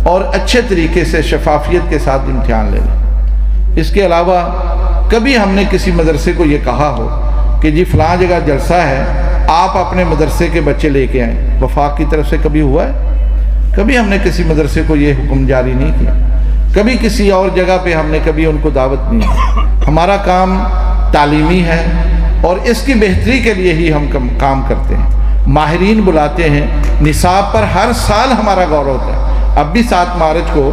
اور اچھے طریقے سے شفافیت کے ساتھ امتحان لے لیں۔ اس کے علاوہ کبھی ہم نے کسی مدرسے کو یہ کہا ہو کہ جی فلاں جگہ جلسہ ہے، آپ اپنے مدرسے کے بچے لے کے آئیں، وفاق کی طرف سے کبھی ہوا ہے؟ کبھی ہم نے کسی مدرسے کو یہ حکم جاری نہیں کیا، کبھی کسی اور جگہ پہ ہم نے کبھی ان کو دعوت نہیں دی۔ ہمارا کام تعلیمی ہے اور اس کی بہتری کے لیے ہی ہم کام کرتے ہیں، ماہرین بلاتے ہیں، نصاب پر ہر سال ہمارا غور ہوتا ہے۔ اب بھی 7 مارچ کو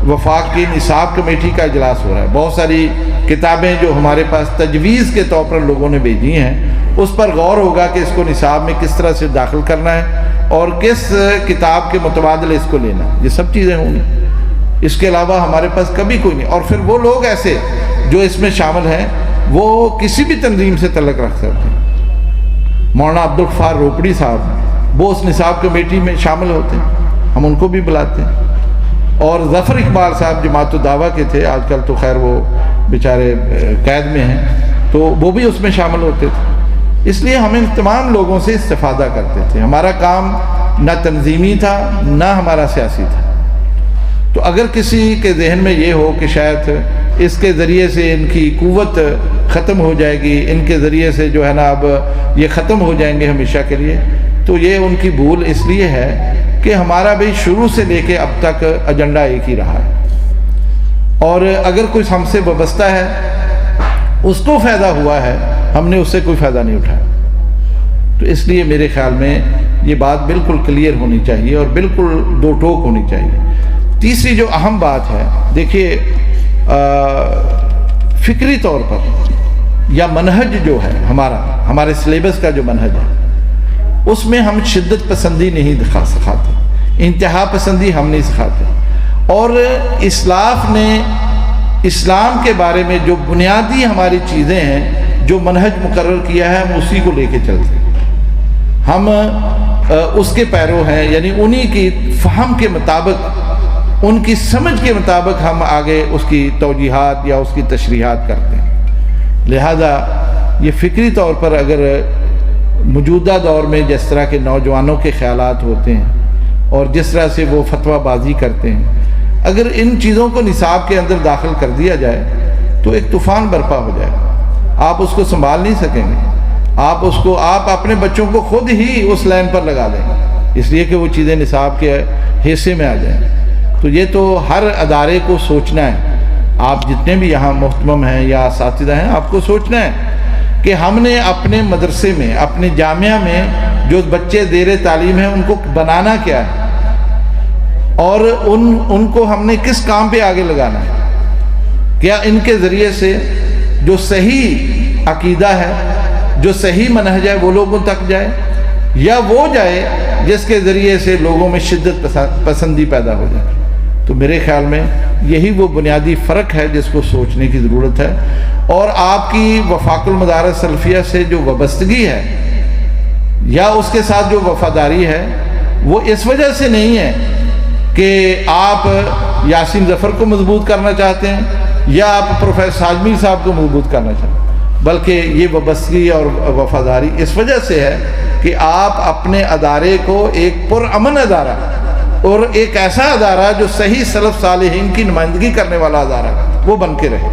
وفاق کی نصاب کمیٹی کا اجلاس ہو رہا ہے، بہت ساری کتابیں جو ہمارے پاس تجویز کے طور پر لوگوں نے بھیجی ہیں اس پر غور ہوگا کہ اس کو نصاب میں کس طرح سے داخل کرنا ہے اور کس کتاب کے متبادل اس کو لینا ہے، یہ سب چیزیں ہوں گی۔ اس کے علاوہ ہمارے پاس کبھی کوئی نہیں۔ اور پھر وہ لوگ ایسے جو اس میں شامل ہیں وہ کسی بھی تنظیم سے تعلق رکھ سکتے ہیں۔ مولانا عبدالغفار روپڑی صاحب وہ اس نصاب کمیٹی میں شامل ہوتے ہیں، ہم ان کو بھی بلاتے ہیں۔ اور ظفر اقبال صاحب جماعت الدعوہ کے تھے، آج کل تو خیر وہ بیچارے قید میں ہیں، تو وہ بھی اس میں شامل ہوتے تھے۔ اس لیے ہم ان تمام لوگوں سے استفادہ کرتے تھے۔ ہمارا کام نہ تنظیمی تھا نہ ہمارا سیاسی تھا۔ تو اگر کسی کے ذہن میں یہ ہو کہ شاید اس کے ذریعے سے ان کی قوت ختم ہو جائے گی، ان کے ذریعے سے جو ہے نا اب یہ ختم ہو جائیں گے ہمیشہ کے لیے، تو یہ ان کی بھول اس لیے ہے کہ ہمارا بھی شروع سے لے کے اب تک ایجنڈا ایک ہی رہا ہے، اور اگر کوئی ہم سے وابستہ ہے اس کو فائدہ ہوا ہے، ہم نے اس سے کوئی فائدہ نہیں اٹھایا۔ تو اس لیے میرے خیال میں یہ بات بالکل کلیئر ہونی چاہیے اور بالکل دو ٹوک ہونی چاہیے۔ تیسری جو اہم بات ہے، دیکھیے فکری طور پر یا منہج جو ہے ہمارے سلیبس کا جو منہج ہے اس میں ہم شدت پسندی نہیں سکھاتے، انتہا پسندی ہم نہیں سکھاتے، اور اسلاف نے اسلام کے بارے میں جو بنیادی ہماری چیزیں ہیں جو منہج مقرر کیا ہے ہم اسی کو لے کے چلتے ہیں، ہم اس کے پیرو ہیں، یعنی انہی کی فہم کے مطابق، ان کی سمجھ کے مطابق ہم آگے اس کی توجیحات یا اس کی تشریحات کرتے ہیں۔ لہذا یہ فکری طور پر اگر موجودہ دور میں جس طرح کے نوجوانوں کے خیالات ہوتے ہیں اور جس طرح سے وہ فتویٰ بازی کرتے ہیں، اگر ان چیزوں کو نصاب کے اندر داخل کر دیا جائے تو ایک طوفان برپا ہو جائے، آپ اس کو سنبھال نہیں سکیں گے، آپ اپنے بچوں کو خود ہی اس لائن پر لگا دیں گے، اس لیے کہ وہ چیزیں نصاب کے حصے میں آ جائیں۔ تو یہ تو ہر ادارے کو سوچنا ہے، آپ جتنے بھی یہاں محتمم ہیں یا اساتذہ ہیں آپ کو سوچنا ہے کہ ہم نے اپنے مدرسے میں، اپنے جامعہ میں جو بچے زیر تعلیم ہیں ان کو بنانا کیا ہے اور ان کو ہم نے کس کام پہ آگے لگانا ہے۔ کیا ان کے ذریعے سے جو صحیح عقیدہ ہے، جو صحیح منہج ہے وہ لوگوں تک جائے، یا وہ جائے جس کے ذریعے سے لوگوں میں شدت پسندی پیدا ہو جائے۔ تو میرے خیال میں یہی وہ بنیادی فرق ہے جس کو سوچنے کی ضرورت ہے، اور آپ کی وفاق المدارس سلفیہ سے جو وابستگی ہے یا اس کے ساتھ جو وفاداری ہے وہ اس وجہ سے نہیں ہے کہ آپ یاسین ظفر کو مضبوط کرنا چاہتے ہیں یا آپ پروفیسر ساج میر صاحب کو مضبوط کرنا چاہتے ہیں، بلکہ یہ وابستگی اور وفاداری اس وجہ سے ہے کہ آپ اپنے ادارے کو ایک پرامن ادارہ اور ایک ایسا ادارہ جو صحیح سلف صالحین کی نمائندگی کرنے والا ادارہ وہ بن کے رہے۔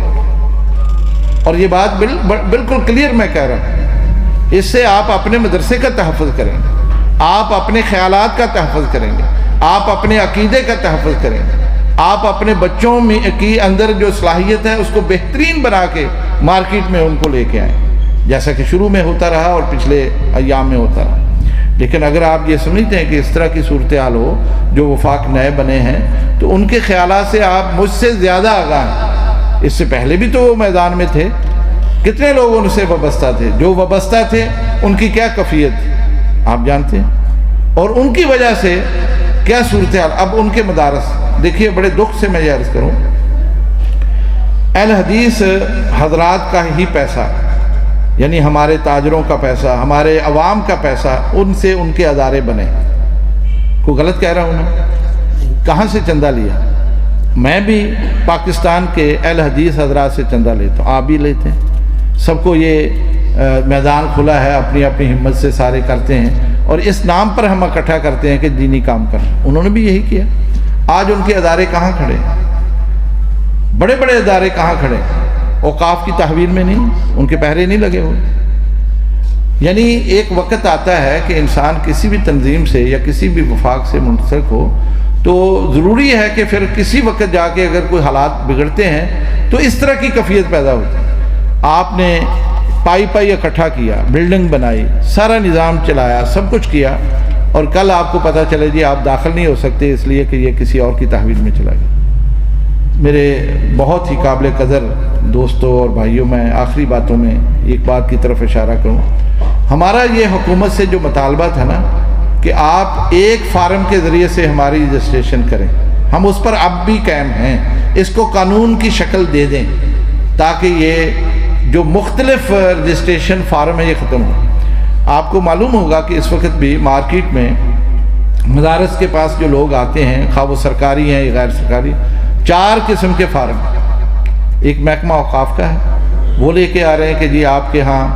اور یہ بات بالکل کلیئر میں کہہ رہا ہوں، اس سے آپ اپنے مدرسے کا تحفظ کریں گے، آپ اپنے خیالات کا تحفظ کریں گے، آپ اپنے عقیدے کا تحفظ کریں گے، آپ اپنے بچوں کی اندر جو صلاحیت ہے اس کو بہترین بنا کے مارکیٹ میں ان کو لے کے آئیں، جیسا کہ شروع میں ہوتا رہا اور پچھلے ایام میں ہوتا رہا۔ لیکن اگر آپ یہ سمجھتے ہیں کہ اس طرح کی صورتحال ہو، جو وفاق نئے بنے ہیں، تو ان کے خیالات سے آپ مجھ سے زیادہ آگاہ ہیں۔ اس سے پہلے بھی تو وہ میدان میں تھے، کتنے لوگ ان سے وابستہ تھے، جو وابستہ تھے ان کی کیا کیفیت تھی آپ جانتے ہیں، اور ان کی وجہ سے کیا صورتحال۔ اب ان کے مدارس دیکھیے، بڑے دکھ سے میں یہ عرض کروں، اہل حدیث حضرات کا ہی پیسہ، یعنی ہمارے تاجروں کا پیسہ، ہمارے عوام کا پیسہ، ان سے ان کے ادارے بنے۔ کوئی غلط کہہ رہا ہوں میں؟ کہاں سے چندہ لیا؟ میں بھی پاکستان کے اہل حدیث حضرات سے چندہ لیتا ہوں، آپ بھی لیتے ہیں، سب کو یہ میدان کھلا ہے، اپنی اپنی ہمت سے سارے کرتے ہیں، اور اس نام پر ہم اکٹھا کرتے ہیں کہ دینی کام کریں۔ انہوں نے بھی یہی کیا۔ آج ان کے ادارے کہاں کھڑے؟ بڑے بڑے ادارے کہاں کھڑے؟ اوقاف کی تحویل میں نہیں، ان کے پہرے نہیں لگے ہوئے۔ یعنی ایک وقت آتا ہے کہ انسان کسی بھی تنظیم سے یا کسی بھی وفاق سے منسلک ہو تو ضروری ہے کہ پھر کسی وقت جا کے اگر کوئی حالات بگڑتے ہیں تو اس طرح کی کیفیت پیدا ہوتی ہے۔ آپ نے پائی اکٹھا کیا، بلڈنگ بنائی، سارا نظام چلایا، سب کچھ کیا، اور کل آپ کو پتہ چلے جی آپ داخل نہیں ہو سکتے اس لیے کہ یہ کسی اور کی تحویل میں چلا گیا۔ میرے بہت ہی قابل قدر دوستوں اور بھائیوں، میں آخری باتوں میں ایک بات کی طرف اشارہ کروں۔ ہمارا یہ حکومت سے جو مطالبہ تھا نا کہ آپ ایک فارم کے ذریعے سے ہماری رجسٹریشن کریں، ہم اس پر اب بھی قائم ہیں، اس کو قانون کی شکل دے دیں تاکہ یہ جو مختلف رجسٹریشن فارم ہے یہ ختم ہو۔ آپ کو معلوم ہوگا کہ اس وقت بھی مارکیٹ میں مدارس کے پاس جو لوگ آتے ہیں، خواہ وہ سرکاری ہیں یا غیر سرکاری، 4 قسم کے فارم۔ ایک محکمہ اوقاف کا ہے، وہ لے کے آ رہے ہیں کہ جی آپ کے ہاں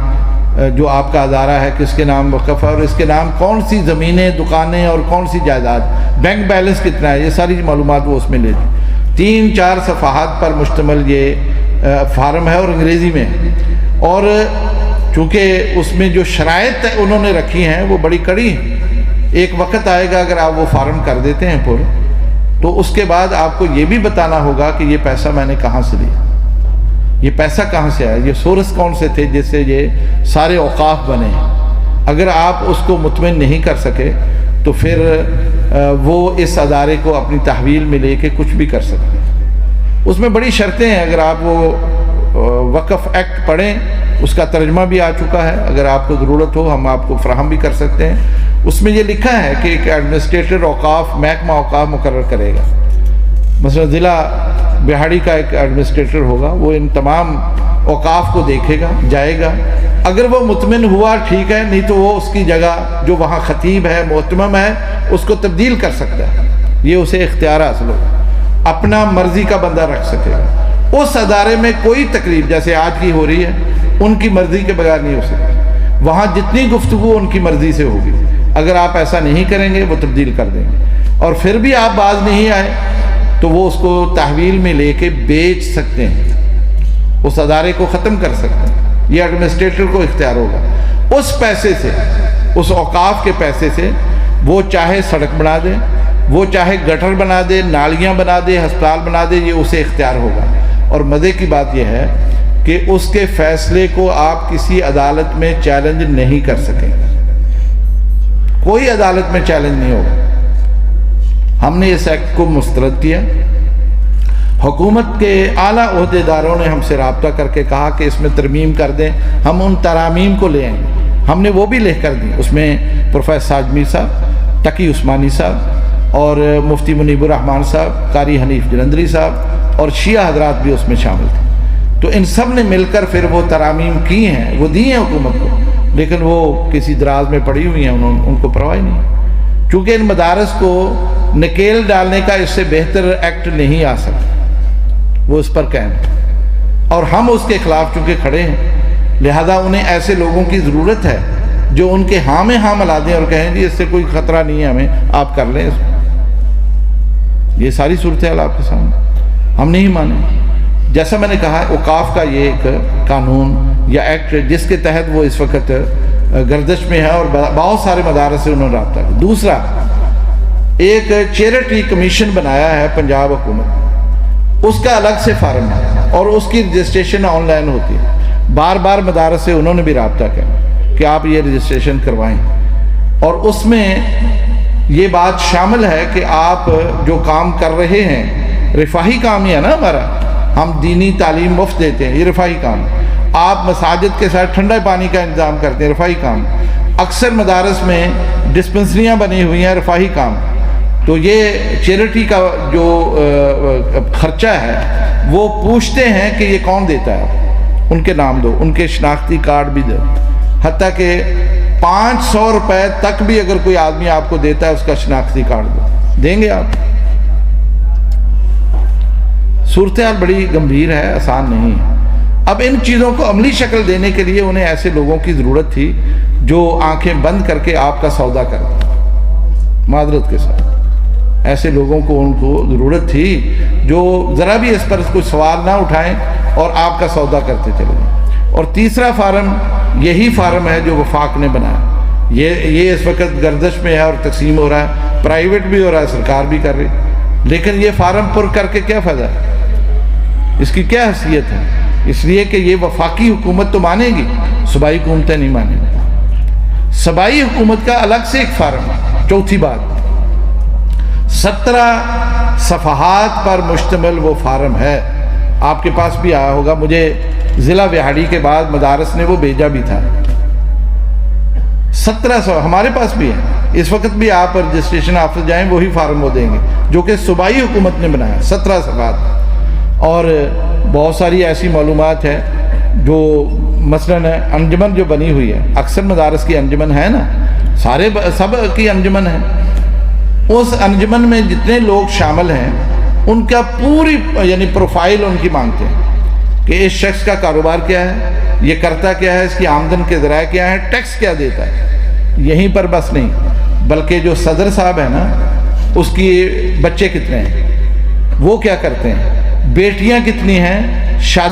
جو آپ کا ادارہ ہے کس کے نام وقف ہے، اور اس کے نام کون سی زمینیں، دکانیں اور کون سی جائیداد، بینک بیلنس کتنا ہے، یہ ساری معلومات وہ اس میں لے دی۔ 3-4 صفحات پر مشتمل یہ فارم ہے اور انگریزی میں، اور چونکہ اس میں جو شرائط انہوں نے رکھی ہیں وہ بڑی کڑی ہیں۔ ایک وقت آئے گا اگر آپ وہ فارم کر دیتے ہیں پر، تو اس کے بعد آپ کو یہ بھی بتانا ہوگا کہ یہ پیسہ میں نے کہاں سے لیا، یہ پیسہ کہاں سے آیا، یہ سورس کون سے تھے جس سے یہ سارے اوقاف بنے ہیں۔ اگر آپ اس کو مطمئن نہیں کر سکے تو پھر وہ اس ادارے کو اپنی تحویل میں لے کے کچھ بھی کر سکتے ہیں۔ اس میں بڑی شرطیں ہیں، اگر آپ وہ وقف ایکٹ پڑھیں، اس کا ترجمہ بھی آ چکا ہے، اگر آپ کو ضرورت ہو ہم آپ کو فراہم بھی کر سکتے ہیں۔ اس میں یہ لکھا ہے کہ ایک ایڈمنسٹریٹر اوقاف محکمہ اوقاف مقرر کرے گا، مثلا ضلع بہاڑی کا ایک ایڈمنسٹریٹر ہوگا، وہ ان تمام اوقاف کو دیکھے گا، جائے گا، اگر وہ مطمئن ہوا ٹھیک ہے، نہیں تو وہ اس کی جگہ جو وہاں خطیب ہے، محتمم ہے، اس کو تبدیل کر سکتا ہے، یہ اسے اختیار حاصل ہوگا، اپنا مرضی کا بندہ رکھ سکے گا۔ اس ادارے میں کوئی تقریب جیسے آج کی ہو رہی ہے ان کی مرضی کے بغیر نہیں ہو سکتی، وہاں جتنی گفتگو ان کی مرضی سے ہوگی، اگر آپ ایسا نہیں کریں گے وہ تبدیل کر دیں گے، اور پھر بھی آپ باز نہیں آئے تو وہ اس کو تحویل میں لے کے بیچ سکتے ہیں، اس ادارے کو ختم کر سکتے ہیں، یہ ایڈمنسٹریٹر کو اختیار ہوگا۔ اس پیسے سے، اس اوقاف کے پیسے سے وہ چاہے سڑک بنا دے، وہ چاہے گٹر بنا دے، نالیاں بنا دے، ہسپتال بنا دے، یہ اسے اختیار ہوگا۔ اور مزے کی بات یہ ہے کہ اس کے فیصلے کو آپ کسی عدالت میں چیلنج نہیں کر سکیں، کوئی عدالت میں چیلنج نہیں ہوگا۔ ہم نے اس ایکٹ کو مسترد کیا، حکومت کے اعلیٰ عہدیداروں نے ہم سے رابطہ کر کے کہا کہ اس میں ترمیم کر دیں، ہم ان ترامیم کو لے آئیں گے، ہم نے وہ بھی لکھ کر دی۔ اس میں پروفیسر ساجد میر صاحب، تقی عثمانی صاحب اور مفتی منیب الرحمان صاحب، قاری حنیف جلندری صاحب اور شیعہ حضرات بھی اس میں شامل تھے، تو ان سب نے مل کر پھر وہ ترامیم کی ہیں، وہ دی ہیں حکومت کو، لیکن وہ کسی دراز میں پڑی ہوئی ہیں، ان کو پرواہ نہیں، چونکہ ان مدارس کو نکیل ڈالنے کا اس سے بہتر ایکٹ نہیں آ سکتا، وہ اس پر قائم ہے، اور ہم اس کے خلاف چونکہ کھڑے ہیں، لہذا انہیں ایسے لوگوں کی ضرورت ہے جو ان کے ہاں میں ہاں ملا دیں اور کہیں جی اس سے کوئی خطرہ نہیں ہے ہمیں، آپ کر لیں اس کو۔ یہ ساری صورتحال آپ کے سامنے، ہم نہیں مانیں۔ جیسا میں نے کہا اوقاف کا یہ ایک قانون یا ایکٹ جس کے تحت وہ اس وقت گردش میں ہے اور بہت سارے مدارس سے انہوں نے رابطہ کیا۔ دوسرا، ایک چیریٹی کمیشن بنایا ہے پنجاب حکومت، اس کا الگ سے فارم ہے اور اس کی رجسٹریشن آن لائن ہوتی ہے۔ بار بار مدارس سے انہوں نے بھی رابطہ کیا کہ آپ یہ رجسٹریشن کروائیں، اور اس میں یہ بات شامل ہے کہ آپ جو کام کر رہے ہیں، رفاہی کام ہی ہے نا ہمارا، ہم دینی تعلیم مفت دیتے ہیں، یہ رفاہی کام۔ آپ مساجد کے ساتھ ٹھنڈا پانی کا انتظام کرتے ہیں، رفاہی کام۔ اکثر مدارس میں ڈسپنسریاں بنی ہوئی ہیں، رفاہی کام۔ تو یہ چیریٹی کا جو خرچہ ہے وہ پوچھتے ہیں کہ یہ کون دیتا ہے، ان کے نام دو، ان کے شناختی کارڈ بھی دو، حتیٰ کہ 500 روپے تک بھی اگر کوئی آدمی آپ کو دیتا ہے اس کا شناختی کارڈ دو، دیں گے آپ؟ صورتحال بڑی گمبھیر ہے، آسان نہیں ہے۔ اب ان چیزوں کو عملی شکل دینے کے لیے انہیں ایسے لوگوں کی ضرورت تھی جو آنکھیں بند کر کے آپ کا سودا کرتے، معذرت کے ساتھ ایسے لوگوں کو ان کو ضرورت تھی جو ذرا بھی اس پر کوئی سوال نہ اٹھائیں اور آپ کا سودا کرتے چلے جائیں۔ اور تیسرا فارم یہی فارم ہے جو وفاق نے بنایا، یہ اس وقت گردش میں ہے اور تقسیم ہو رہا ہے، پرائیویٹ بھی ہو رہا ہے، سرکار بھی کر رہی، لیکن یہ فارم پر کر کے کیا فائدہ ہے؟ اس کی کیا حیثیت ہے؟ اس لیے کہ یہ وفاقی حکومت تو مانے گی، صوبائی حکومتیں نہیں مانیں گی۔ صوبائی حکومت کا الگ سے ایک فارم ہے۔ چوتھی بات، 17 صفحات پر مشتمل وہ فارم ہے، آپ کے پاس بھی آیا ہوگا، مجھے ضلع وہاڑی کے بعد مدارس نے وہ بھیجا بھی تھا۔ 1700 ہمارے پاس بھی ہے، اس وقت بھی آپ رجسٹریشن آفس جائیں وہی فارم وہ دیں گے جو کہ صوبائی حکومت نے بنایا، 17 صفحات۔ اور بہت ساری ایسی معلومات ہے جو مثلاً انجمن جو بنی ہوئی ہے، اکثر مدارس کی انجمن ہے نا، سب کی انجمن ہے، اس انجمن میں جتنے لوگ شامل ہیں ان کا پوری یعنی پروفائل ان کی مانگتے ہیں کہ اس شخص کا کاروبار کیا ہے، یہ کرتا کیا ہے، اس کی آمدن کے ذرائع کیا ہیں، ٹیکس کیا دیتا ہے۔ یہیں پر بس نہیں، بلکہ جو صدر صاحب ہے نا، اس کی بچے کتنے ہیں، وہ کیا کرتے ہیں، بیٹیاں کتنی ہیں، شادی